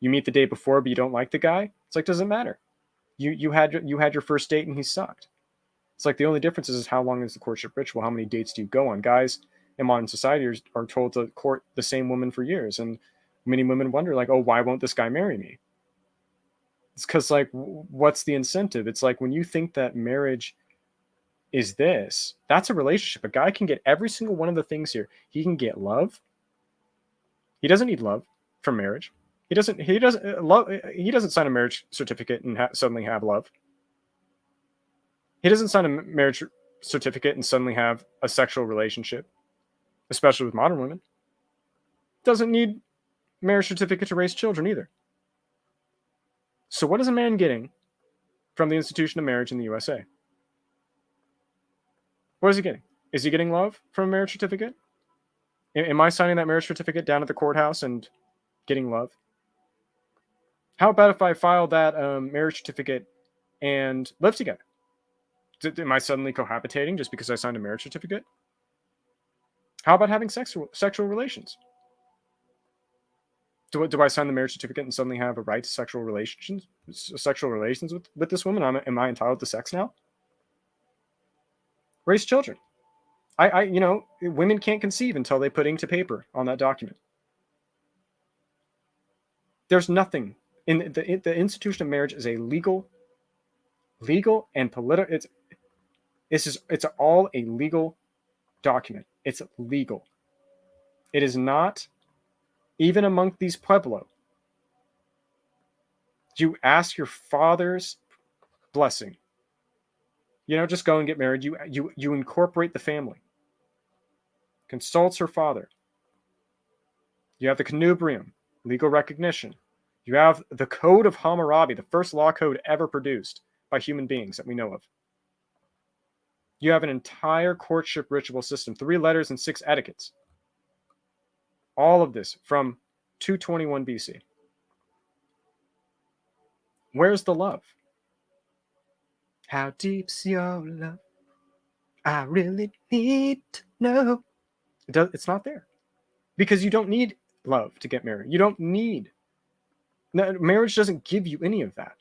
You meet the day before, but you don't like the guy. It's like, doesn't matter. You had your first date and he sucked. It's like the only difference is how long is the courtship ritual? How many dates do you go on? Guys in modern society are told to court the same woman for years, and many women wonder like, oh, why won't this guy marry me? It's because like, what's the incentive? It's like when you think that marriage is this, that's a relationship. A guy can get every single one of the things here. He can get love. He doesn't need love from marriage. He doesn't sign a marriage certificate and suddenly have love. He doesn't sign a marriage certificate and suddenly have a sexual relationship, especially with modern women. Doesn't need marriage certificate to raise children either. So what is a man getting from the institution of marriage in the USA? What is he getting? Is he getting love from a marriage certificate? Am I signing that marriage certificate down at the courthouse and getting love? How about if I file that marriage certificate and live together? Am I suddenly cohabitating just because I signed a marriage certificate? How about having sexual relations? Do I sign the marriage certificate and suddenly have a right to sexual relations with this woman? Am I entitled to sex now? Raise children. Women can't conceive until they put ink to paper on that document. There's nothing in the institution of marriage is a legal and political. It's all a legal document. It's legal. It is not even among these pueblo. You ask your father's blessing You don't just go and get married. You incorporate the family. Consults her father. You have the connubium, legal recognition. You have the Code of Hammurabi, the first law code ever produced by human beings that we know of. You have an entire courtship ritual system, 3 letters and 6 etiquettes. All of this from 221 BC. Where's the love? How deep's your love? I really need to know. It's not there. Because you don't need love to get married. You don't need. Marriage doesn't give you any of that.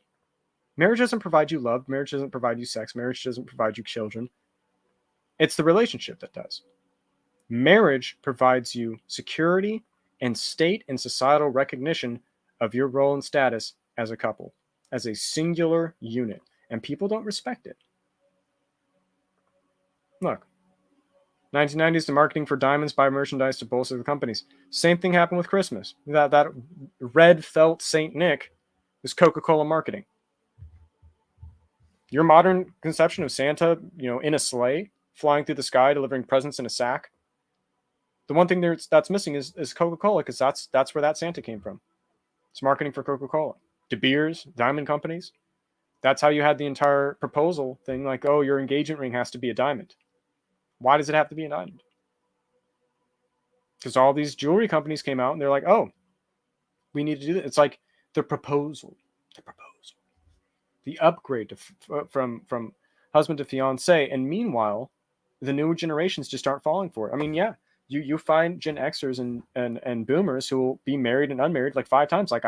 Marriage doesn't provide you love. Marriage doesn't provide you sex. Marriage doesn't provide you children. It's the relationship that does. Marriage provides you security and state and societal recognition of your role and status as a couple, as a singular unit. And people don't respect it. Look, 1990s, the marketing for diamonds buy merchandise to bolster the companies. Same thing happened with Christmas. That red felt Saint Nick was Coca-Cola marketing. Your modern conception of Santa, in a sleigh, flying through the sky, delivering presents in a sack. The one thing that's missing is Coca-Cola, because that's where that Santa came from. It's marketing for Coca-Cola. De Beers, diamond companies. That's how you had the entire proposal thing, like, oh, your engagement ring has to be a diamond. Why does it have to be a diamond? Because all these jewelry companies came out and they're like, oh, we need to do that. It's like the proposal, the upgrade from husband to fiance. And meanwhile, the newer generations just aren't falling for it. I mean, yeah, you find Gen Xers and boomers who will be married and unmarried like 5 times. Like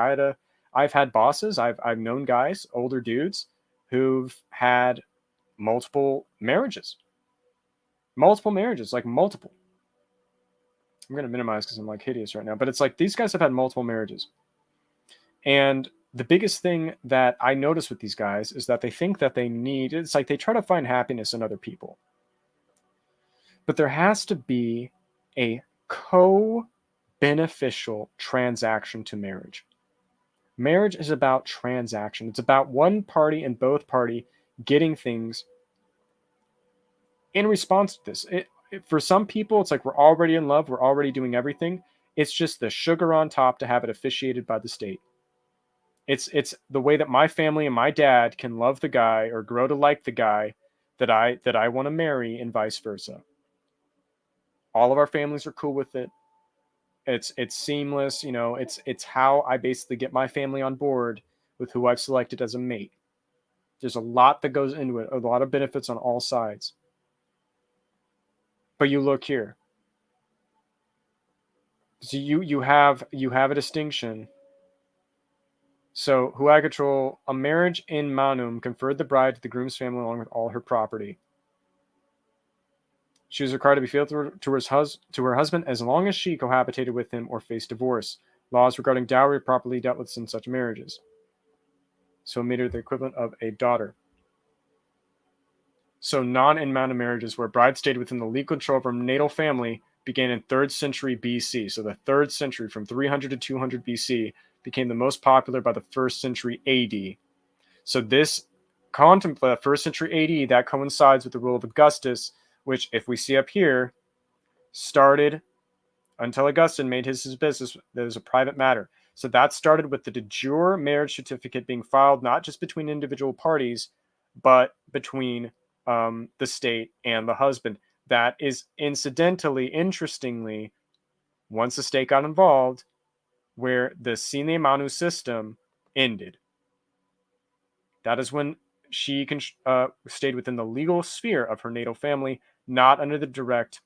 I've had bosses, I've known guys, older dudes who've had multiple marriages. Like multiple. I'm going to minimize because I'm like hideous right now, but it's like these guys have had multiple marriages. And the biggest thing that I notice with these guys is that they think that it's like they try to find happiness in other people. But there has to be a co-beneficial transaction to marriage. Marriage is about transaction. It's about one party and both party getting things in response to this. For some people, it's like we're already in love. We're already doing everything. It's just the sugar on top to have it officiated by the state. It's the way that my family and my dad can love the guy or grow to like the guy that I want to marry, and vice versa. All of our families are cool with it. It's seamless. It's how I basically get my family on board with who I've selected as a mate. There's a lot that goes into it, a lot of benefits on all sides. But you look here. So you have a distinction. So Huayi control, a marriage in manum conferred the bride to the groom's family along with all her property. She was required to be faithful to her husband as long as she cohabitated with him or faced divorce. Laws regarding dowry are properly dealt with in such marriages. So it made her the equivalent of a daughter. So non-in manum marriages where bride stayed within the legal control of her natal family began in 3rd century BC. So the 3rd century, from 300 to 200 BC, became the most popular by the 1st century AD. So this contemplate 1st century AD, that coincides with the rule of Augustus, which, if we see up here, started until Augustine made his business. That is a private matter. So that started with the de jure marriage certificate being filed not just between individual parties, but between the state and the husband. That is interestingly, once the state got involved, where the sine manu system ended. That is when she stayed within the legal sphere of her natal family, not under the direct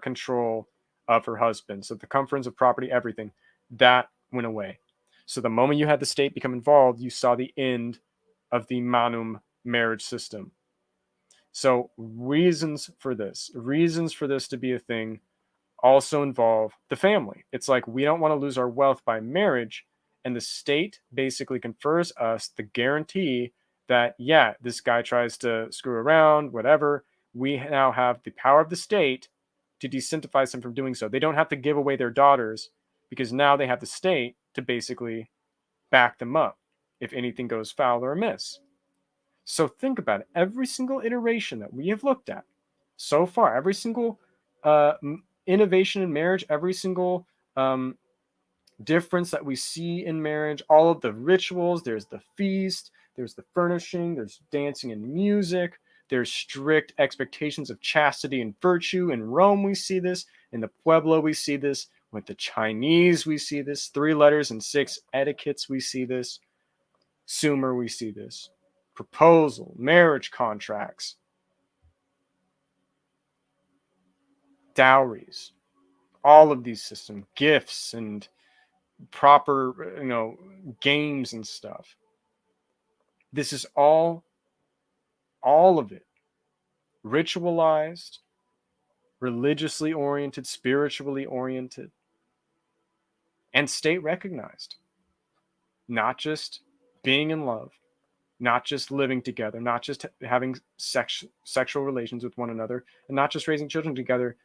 control of her husband. So the conference of property, everything, that went away. So the moment you had the state become involved, you saw the end of the manum marriage system. So reasons for this to be a thing also involve the family. It's like we don't want to lose our wealth by marriage, and the state basically confers us the guarantee that, yeah, this guy tries to screw around, whatever, we now have the power of the state to disincentivize them from doing so. They don't have to give away their daughters because now they have the state to basically back them up if anything goes foul or amiss. So think about it. Every single iteration that we have looked at so far, every single innovation in marriage, every single um, difference that we see in marriage, all of the rituals, there's the feast, there's the furnishing, there's dancing and music, there's strict expectations of chastity and virtue. In Rome, we see this. In the Pueblo, we see this. With the Chinese, we see this. 3 letters and 6 etiquettes, we see this. Sumer, we see this. Proposal, marriage contracts, dowries, all of these systems, gifts and proper, games and stuff. This is all of it, ritualized, religiously oriented, spiritually oriented, and state recognized. Not just being in love, not just living together, not just having sexual relations with one another, and not just raising children together.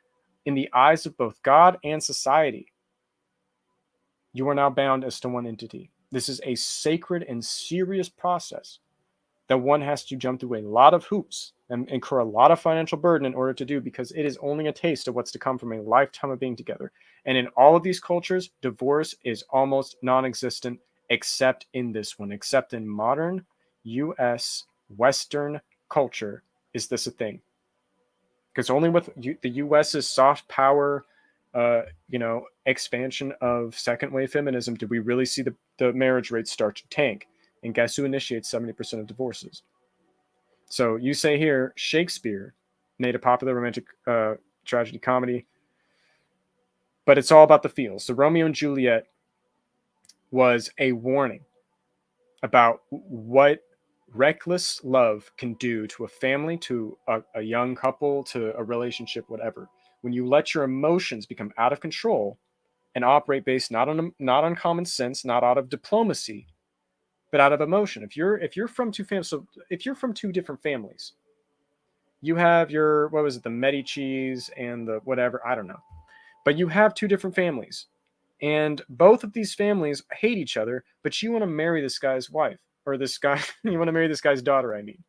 In the eyes of both God and society, you are now bound as to one entity. This is a sacred and serious process that one has to jump through a lot of hoops and incur a lot of financial burden in order to do, because it is only a taste of what's to come from a lifetime of being together. And in all of these cultures, divorce is almost non-existent, except in this one. Except in modern US Western culture is this a thing. Because only with the US's soft power, expansion of second wave feminism did we really see the marriage rates start to tank. And guess who initiates 70% of divorces? So you say here, Shakespeare made a popular romantic tragedy comedy, but it's all about the feels. So Romeo and Juliet was a warning about what reckless love can do to a family, to a young couple, to a relationship, whatever. When you let your emotions become out of control and operate based not on common sense, not out of diplomacy, but out of emotion. If you're from two families, so if you're from 2 different families, you have your, what was it, the Medicis and the whatever, I don't know, but you have 2 different families, and both of these families hate each other, but you want to marry this guy's wife, or this guy, you want to marry this guy's daughter. I mean,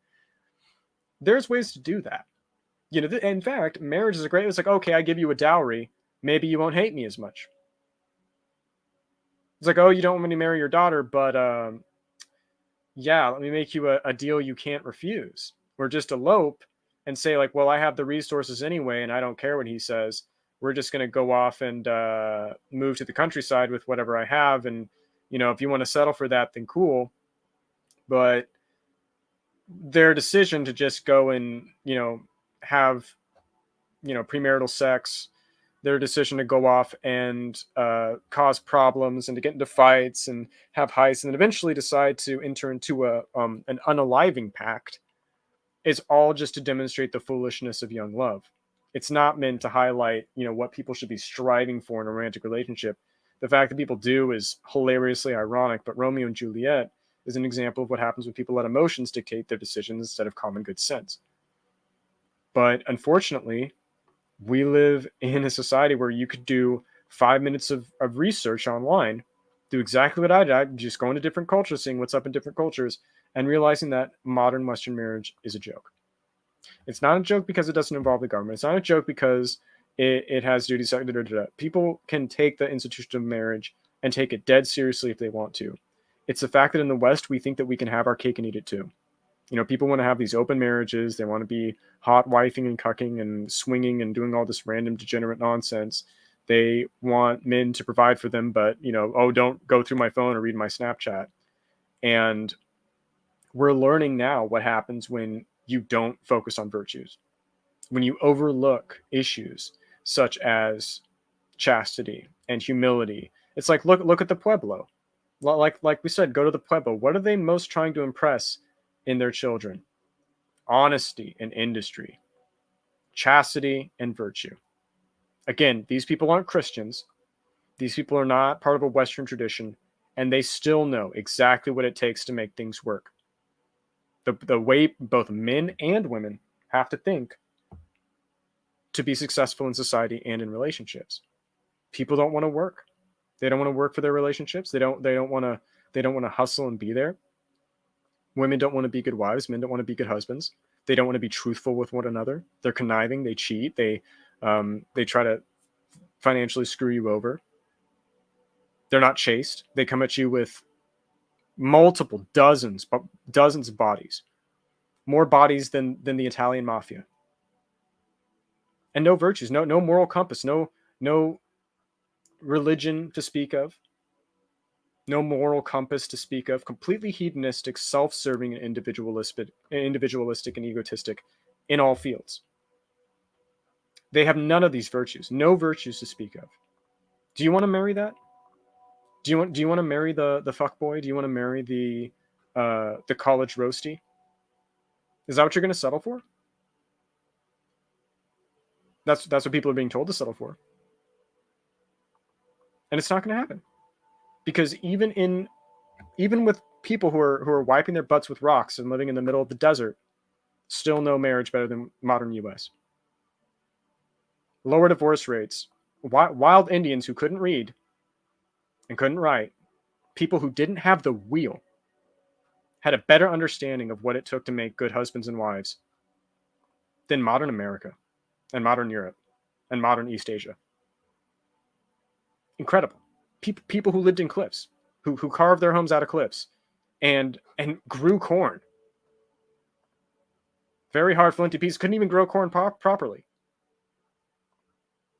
there's ways to do that. In fact, marriage is a great. It's like, okay, I give you a dowry, maybe you won't hate me as much. It's like, oh, you don't want me to marry your daughter, but yeah, let me make you a deal you can't refuse. Or just elope and say, like, well, I have the resources anyway, and I don't care what he says. We're just going to go off and move to the countryside with whatever I have. And, if you want to settle for that, then cool. But their decision to just go and, have, premarital sex, their decision to go off and cause problems and to get into fights and have heists, and then eventually decide to enter into an unaliving pact, is all just to demonstrate the foolishness of young love. It's not meant to highlight, what people should be striving for in a romantic relationship. The fact that people do is hilariously ironic, but Romeo and Juliet is an example of what happens when people let emotions dictate their decisions instead of common good sense. But unfortunately, we live in a society where you could do 5 minutes of research online, do exactly what I did, just going to different cultures, seeing what's up in different cultures, and realizing that modern Western marriage is a joke. It's not a joke because it doesn't involve the government. It's not a joke because it has duties. People can take the institution of marriage and take it dead seriously if they want to. It's the fact that in the West, we think that we can have our cake and eat it too. People want to have these open marriages. They want to be hot wifing and cucking and swinging and doing all this random degenerate nonsense. They want men to provide for them, but, don't go through my phone or read my Snapchat. And we're learning now what happens when you don't focus on virtues, when you overlook issues such as chastity and humility. It's like, look at the Pueblo. Like we said, go to the Pueblo. What are they most trying to impress in their children? Honesty and industry, chastity and virtue. Again, these people aren't Christians. These people are not part of a Western tradition, and they still know exactly what it takes to make things work. The way both men and women have to think to be successful in society and in relationships. People don't want to work. They don't want to work for their relationships. They don't want to hustle and be there. Women don't want to be good wives. Men don't want to be good husbands. They don't want to be truthful with one another. They're conniving. They cheat. They try to financially screw you over. They're not chaste. They come at you with multiple dozens of bodies, more bodies than the Italian mafia, and no virtues, no moral compass, no religion to speak of, no moral compass to speak of. Completely hedonistic, self-serving, and individualistic and egotistic in all fields. They have none of these virtues, no virtues to speak of. Do you want to marry that? Do you want to marry the fuck boy? Do you want to marry the college roasty? Is that what you're going to settle for? That's what people are being told to settle for. And it's not going to happen. Because even with people who are wiping their butts with rocks and living in the middle of the desert, still no marriage better than modern US. Lower divorce rates. Wild Indians who couldn't read and couldn't write, people who didn't have the wheel, had a better understanding of what it took to make good husbands and wives than modern America and modern Europe and modern East Asia. Incredible. People who lived in cliffs, who carved their homes out of cliffs and grew corn. Very hard, flinty pieces, couldn't even grow corn properly.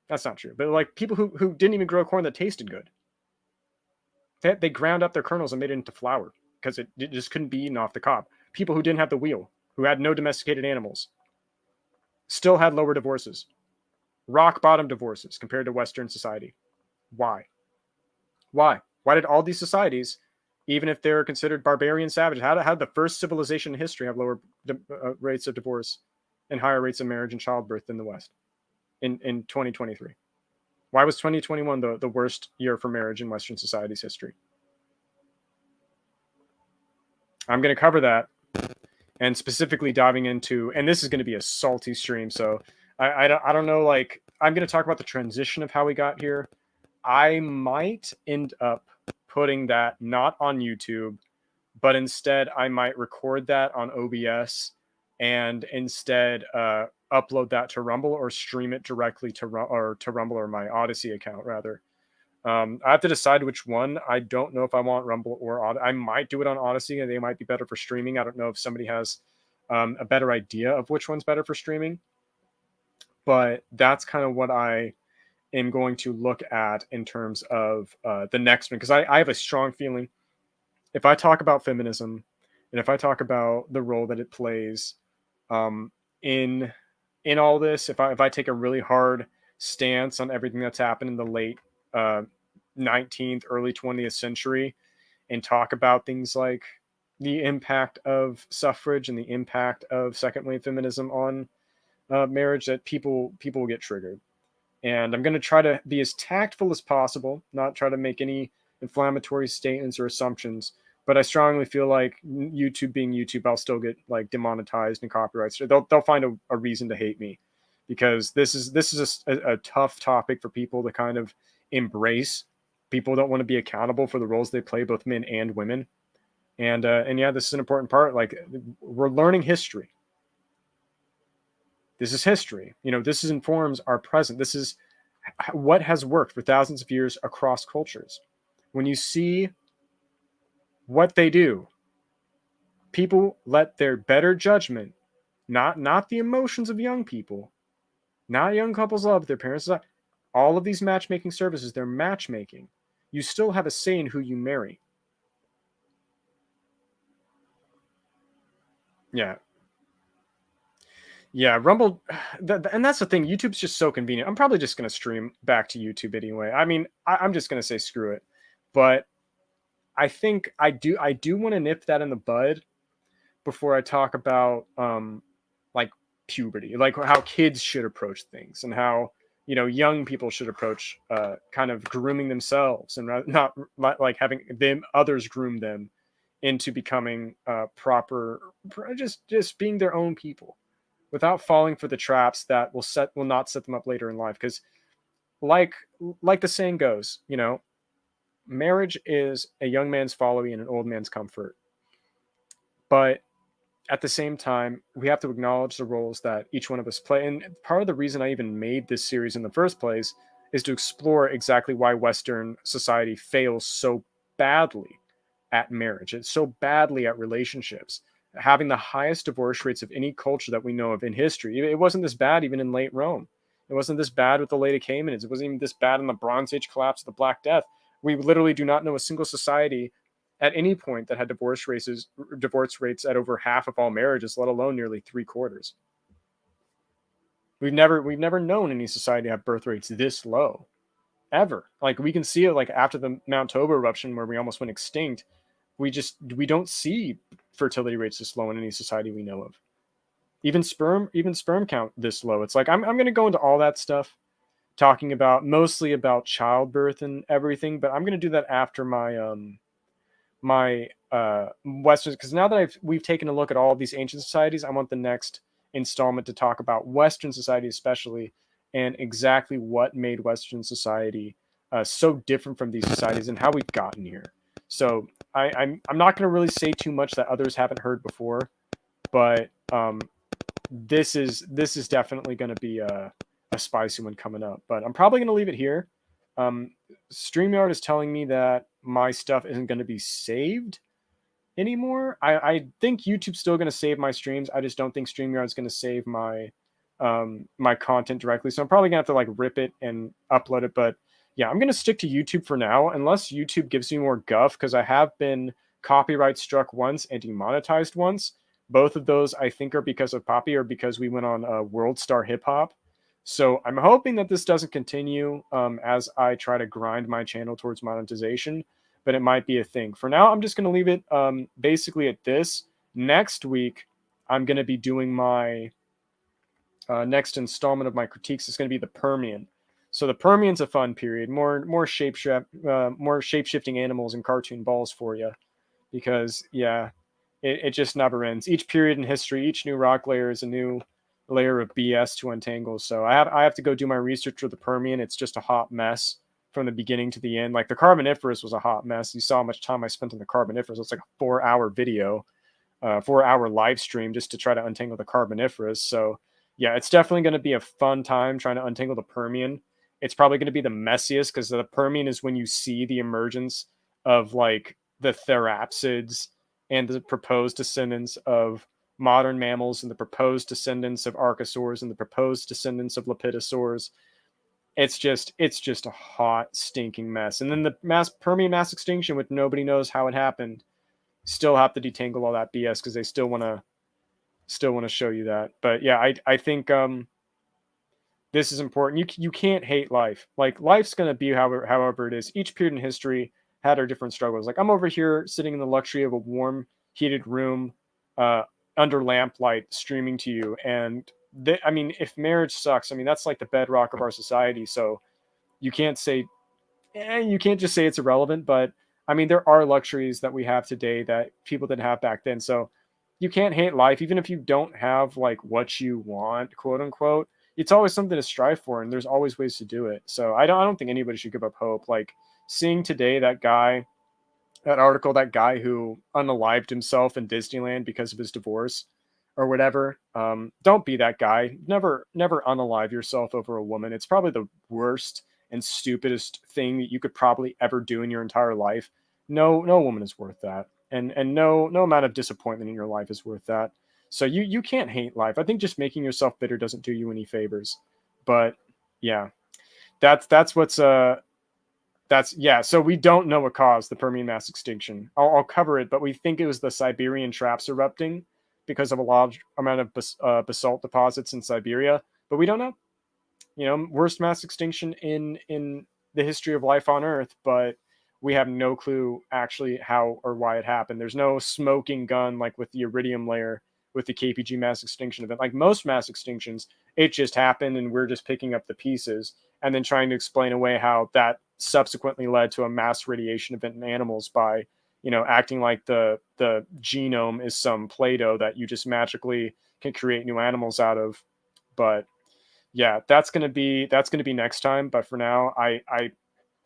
That's not true. But like people who didn't even grow corn that tasted good. They ground up their kernels and made it into flour because it just couldn't be eaten off the cob. People who didn't have the wheel, who had no domesticated animals, still had lower divorces. Rock bottom divorces compared to Western society. Why? Why did all these societies, even if they're considered barbarian savages, how did the first civilization in history have lower rates of divorce and higher rates of marriage and childbirth than the West in 2023? Why was 2021 the worst year for marriage in Western society's history? I'm going to cover that, and specifically diving into, and this is going to be a salty stream, so I don't know, like, I'm going to talk about the transition of how we got here. I might end up putting that not on YouTube, but instead I might record that on OBS and instead upload that to Rumble or stream it directly to Rumble or my Odyssey account rather. I have to decide which one. I don't know if I want Rumble or Odyssey. I might do it on Odyssey, and they might be better for streaming. I don't know if somebody has a better idea of which one's better for streaming, but that's kind of what I am going to look at in terms of the next one, because I have a strong feeling if I talk about feminism and if I talk about the role that it plays in all this, if I take a really hard stance on everything that's happened in the late 19th, early 20th century, and talk about things like the impact of suffrage and the impact of second wave feminism on marriage, that people will get triggered. And I'm going to try to be as tactful as possible, not try to make any inflammatory statements or assumptions. But I strongly feel like YouTube being YouTube, I'll still get like demonetized and copyrights. They'll find a reason to hate me, because this is a tough topic for people to kind of embrace. People don't want to be accountable for the roles they play, both men and women. And yeah, this is an important part. Like, we're learning history. This is history. This informs our present. This is what has worked for thousands of years across cultures. When you see what they do, people let their better judgment, not the emotions of young people, not young couples love their parents, all of these matchmaking services, they're matchmaking. You still have a say in who you marry. Yeah, Rumble, and that's the thing. YouTube's just so convenient. I'm probably just going to stream back to YouTube anyway. I mean, I'm just going to say screw it. But I think I do want to nip that in the bud before I talk about like puberty, like how kids should approach things, and how young people should approach kind of grooming themselves, and not like having others groom them into becoming proper, just being their own people, without falling for the traps that will not set them up later in life. Because like the saying goes, marriage is a young man's folly and an old man's comfort. But at the same time, we have to acknowledge the roles that each one of us play. And part of the reason I even made this series in the first place is to explore exactly why Western society fails so badly at marriage. It's so badly at relationships, having the highest divorce rates of any culture that we know of in history. It wasn't this bad even in late Rome. It wasn't this bad with the late Achaemenids. It wasn't even this bad in the Bronze Age collapse of the Black Death. We literally do not know a single society at any point that had divorce rates at over half of all marriages, let alone nearly 3/4. We've never known any society have birth rates this low ever. Like we can see it like after the Mount Toba eruption where we almost went extinct. We don't see fertility rates this low in any society we know of. Even sperm count this low. It's like I'm going to go into all that stuff, talking about mostly about childbirth and everything, but I'm going to do that after my Western, because now that we've taken a look at all of these ancient societies, I want the next installment to talk about Western society especially, and exactly what made Western society so different from these societies and how we've gotten here. So I'm not going to really say too much that others haven't heard before, but this is definitely going to be a spicy one coming up. But I'm probably going to leave it here. StreamYard is telling me that my stuff isn't going to be saved anymore. I think YouTube's still going to save my streams. I just don't think StreamYard's going to save my my content directly. So I'm probably going to have to like rip it and upload it. But yeah, I'm going to stick to YouTube for now, unless YouTube gives me more guff, because I have been copyright struck once and demonetized once. Both of those I think are because of Poppy or because we went on World Star Hip Hop. So I'm hoping that this doesn't continue as I try to grind my channel towards monetization, but it might be a thing. For now, I'm just going to leave it basically at this. Next week, I'm going to be doing my next installment of my critiques. It's going to be the Permian. So the Permian's a fun period, more shape-shifting animals and cartoon balls for you, because yeah, it just never ends. Each period in history, each new rock layer is a new layer of BS to untangle. So I have to go do my research for the Permian. It's just a hot mess from the beginning to the end. Like the Carboniferous was a hot mess. You saw how much time I spent on the Carboniferous. It's like a 4-hour video, 4-hour live stream just to try to untangle the Carboniferous. So yeah, it's definitely going to be a fun time trying to untangle the Permian. It's probably going to be the messiest, because the Permian is when you see the emergence of like the therapsids and the proposed descendants of modern mammals and the proposed descendants of archosaurs and the proposed descendants of lepidosaurs. It's just a hot, stinking mess. And then the Permian mass extinction, which nobody knows how it happened, still have to detangle all that BS because they still want to show you that. But yeah, I think this is important. You can't hate life. Like life's gonna be however it is. Each period in history had our different struggles. Like I'm over here sitting in the luxury of a warm, heated room, under lamplight, streaming to you. And I mean, if marriage sucks, I mean that's like the bedrock of our society. So you can't just say it's irrelevant. But I mean, there are luxuries that we have today that people didn't have back then. So you can't hate life, even if you don't have like what you want, quote unquote. It's always something to strive for, and there's always ways to do it. So I don't think anybody should give up hope. Like seeing today that guy who unalived himself in Disneyland because of his divorce or whatever. Don't be that guy. Never unalive yourself over a woman. It's probably the worst and stupidest thing that you could probably ever do in your entire life. No woman is worth that. And no amount of disappointment in your life is worth that. So you can't hate life. I think just making yourself bitter doesn't do you any favors. But yeah, that's what's so we don't know what caused the Permian mass extinction. I'll cover it, but we think it was the Siberian traps erupting because of a large amount of basalt deposits in Siberia, but we don't know. Worst mass extinction in the history of life on Earth, but we have no clue actually how or why it happened. There's no smoking gun like with the iridium layer with the KPG mass extinction event. Like most mass extinctions, it just happened and we're just picking up the pieces and then trying to explain away how that subsequently led to a mass radiation event in animals by, acting like the genome is some Play-Doh that you just magically can create new animals out of. But yeah, that's gonna be next time. But for now, I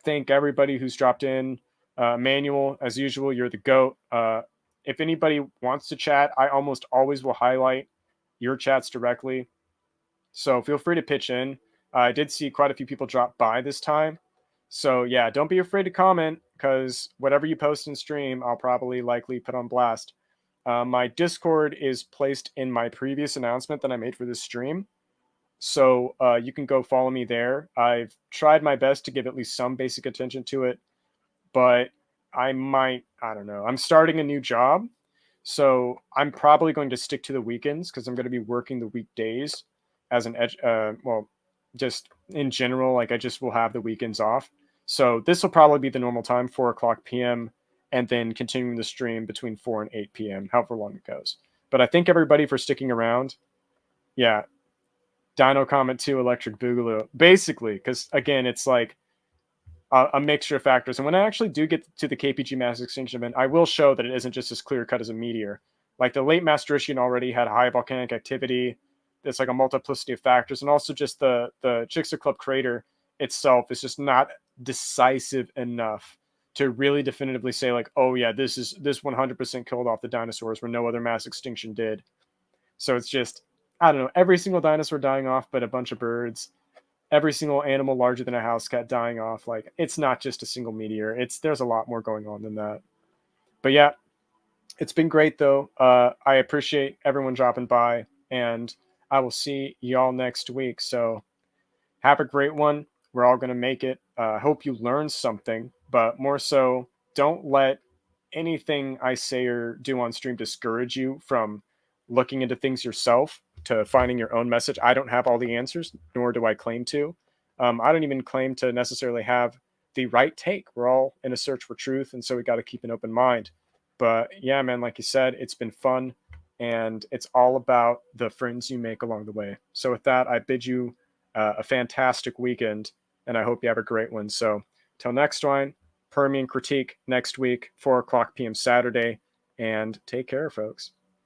thank everybody who's dropped in. Manuel, as usual, you're the GOAT. if anybody wants to chat, I almost always will highlight your chats directly. So feel free to pitch in. I did see quite a few people drop by this time. So yeah, don't be afraid to comment, because whatever you post in stream, I'll probably likely put on blast. My Discord is placed in my previous announcement that I made for this stream. So you can go follow me there. I've tried my best to give at least some basic attention to it, but I don't know. I'm starting a new job. So I'm probably going to stick to the weekends, because I'm going to be working the weekdays as an well, just in general, like I just will have the weekends off. So this will probably be the normal time, 4 o'clock p.m., and then continuing the stream between 4 and 8 p.m., however long it goes. But I thank everybody for sticking around. Yeah, Dino Comet 2, Electric Boogaloo. Basically, because again, it's like a mixture of factors. And when I actually do get to the KPG mass extinction event, I will show that it isn't just as clear cut as a meteor. Like the late Maastrichtian already had high volcanic activity. It's like a multiplicity of factors. And also just the Chicxulub crater itself is just not decisive enough to really definitively say like, oh yeah, this 100% killed off the dinosaurs where no other mass extinction did. So it's just, I don't know, every single dinosaur dying off, but a bunch of birds. Every single animal larger than a house cat dying off. Like, it's not just a single meteor. There's a lot more going on than that. But yeah, it's been great though. I appreciate everyone dropping by, and I will see y'all next week. So have a great one. We're all going to make it. Hope you learned something, but more so, don't let anything I say or do on stream discourage you from looking into things yourself, to finding your own message. I don't have all the answers, nor do I claim to. I don't even claim to necessarily have the right take. We're all in a search for truth, and so we got to keep an open mind. But yeah, man, like you said, it's been fun, and it's all about the friends you make along the way. So with that, I bid you a fantastic weekend, and I hope you have a great one. So till next time, Permian Critique next week, 4 o'clock p.m. Saturday, and take care, folks.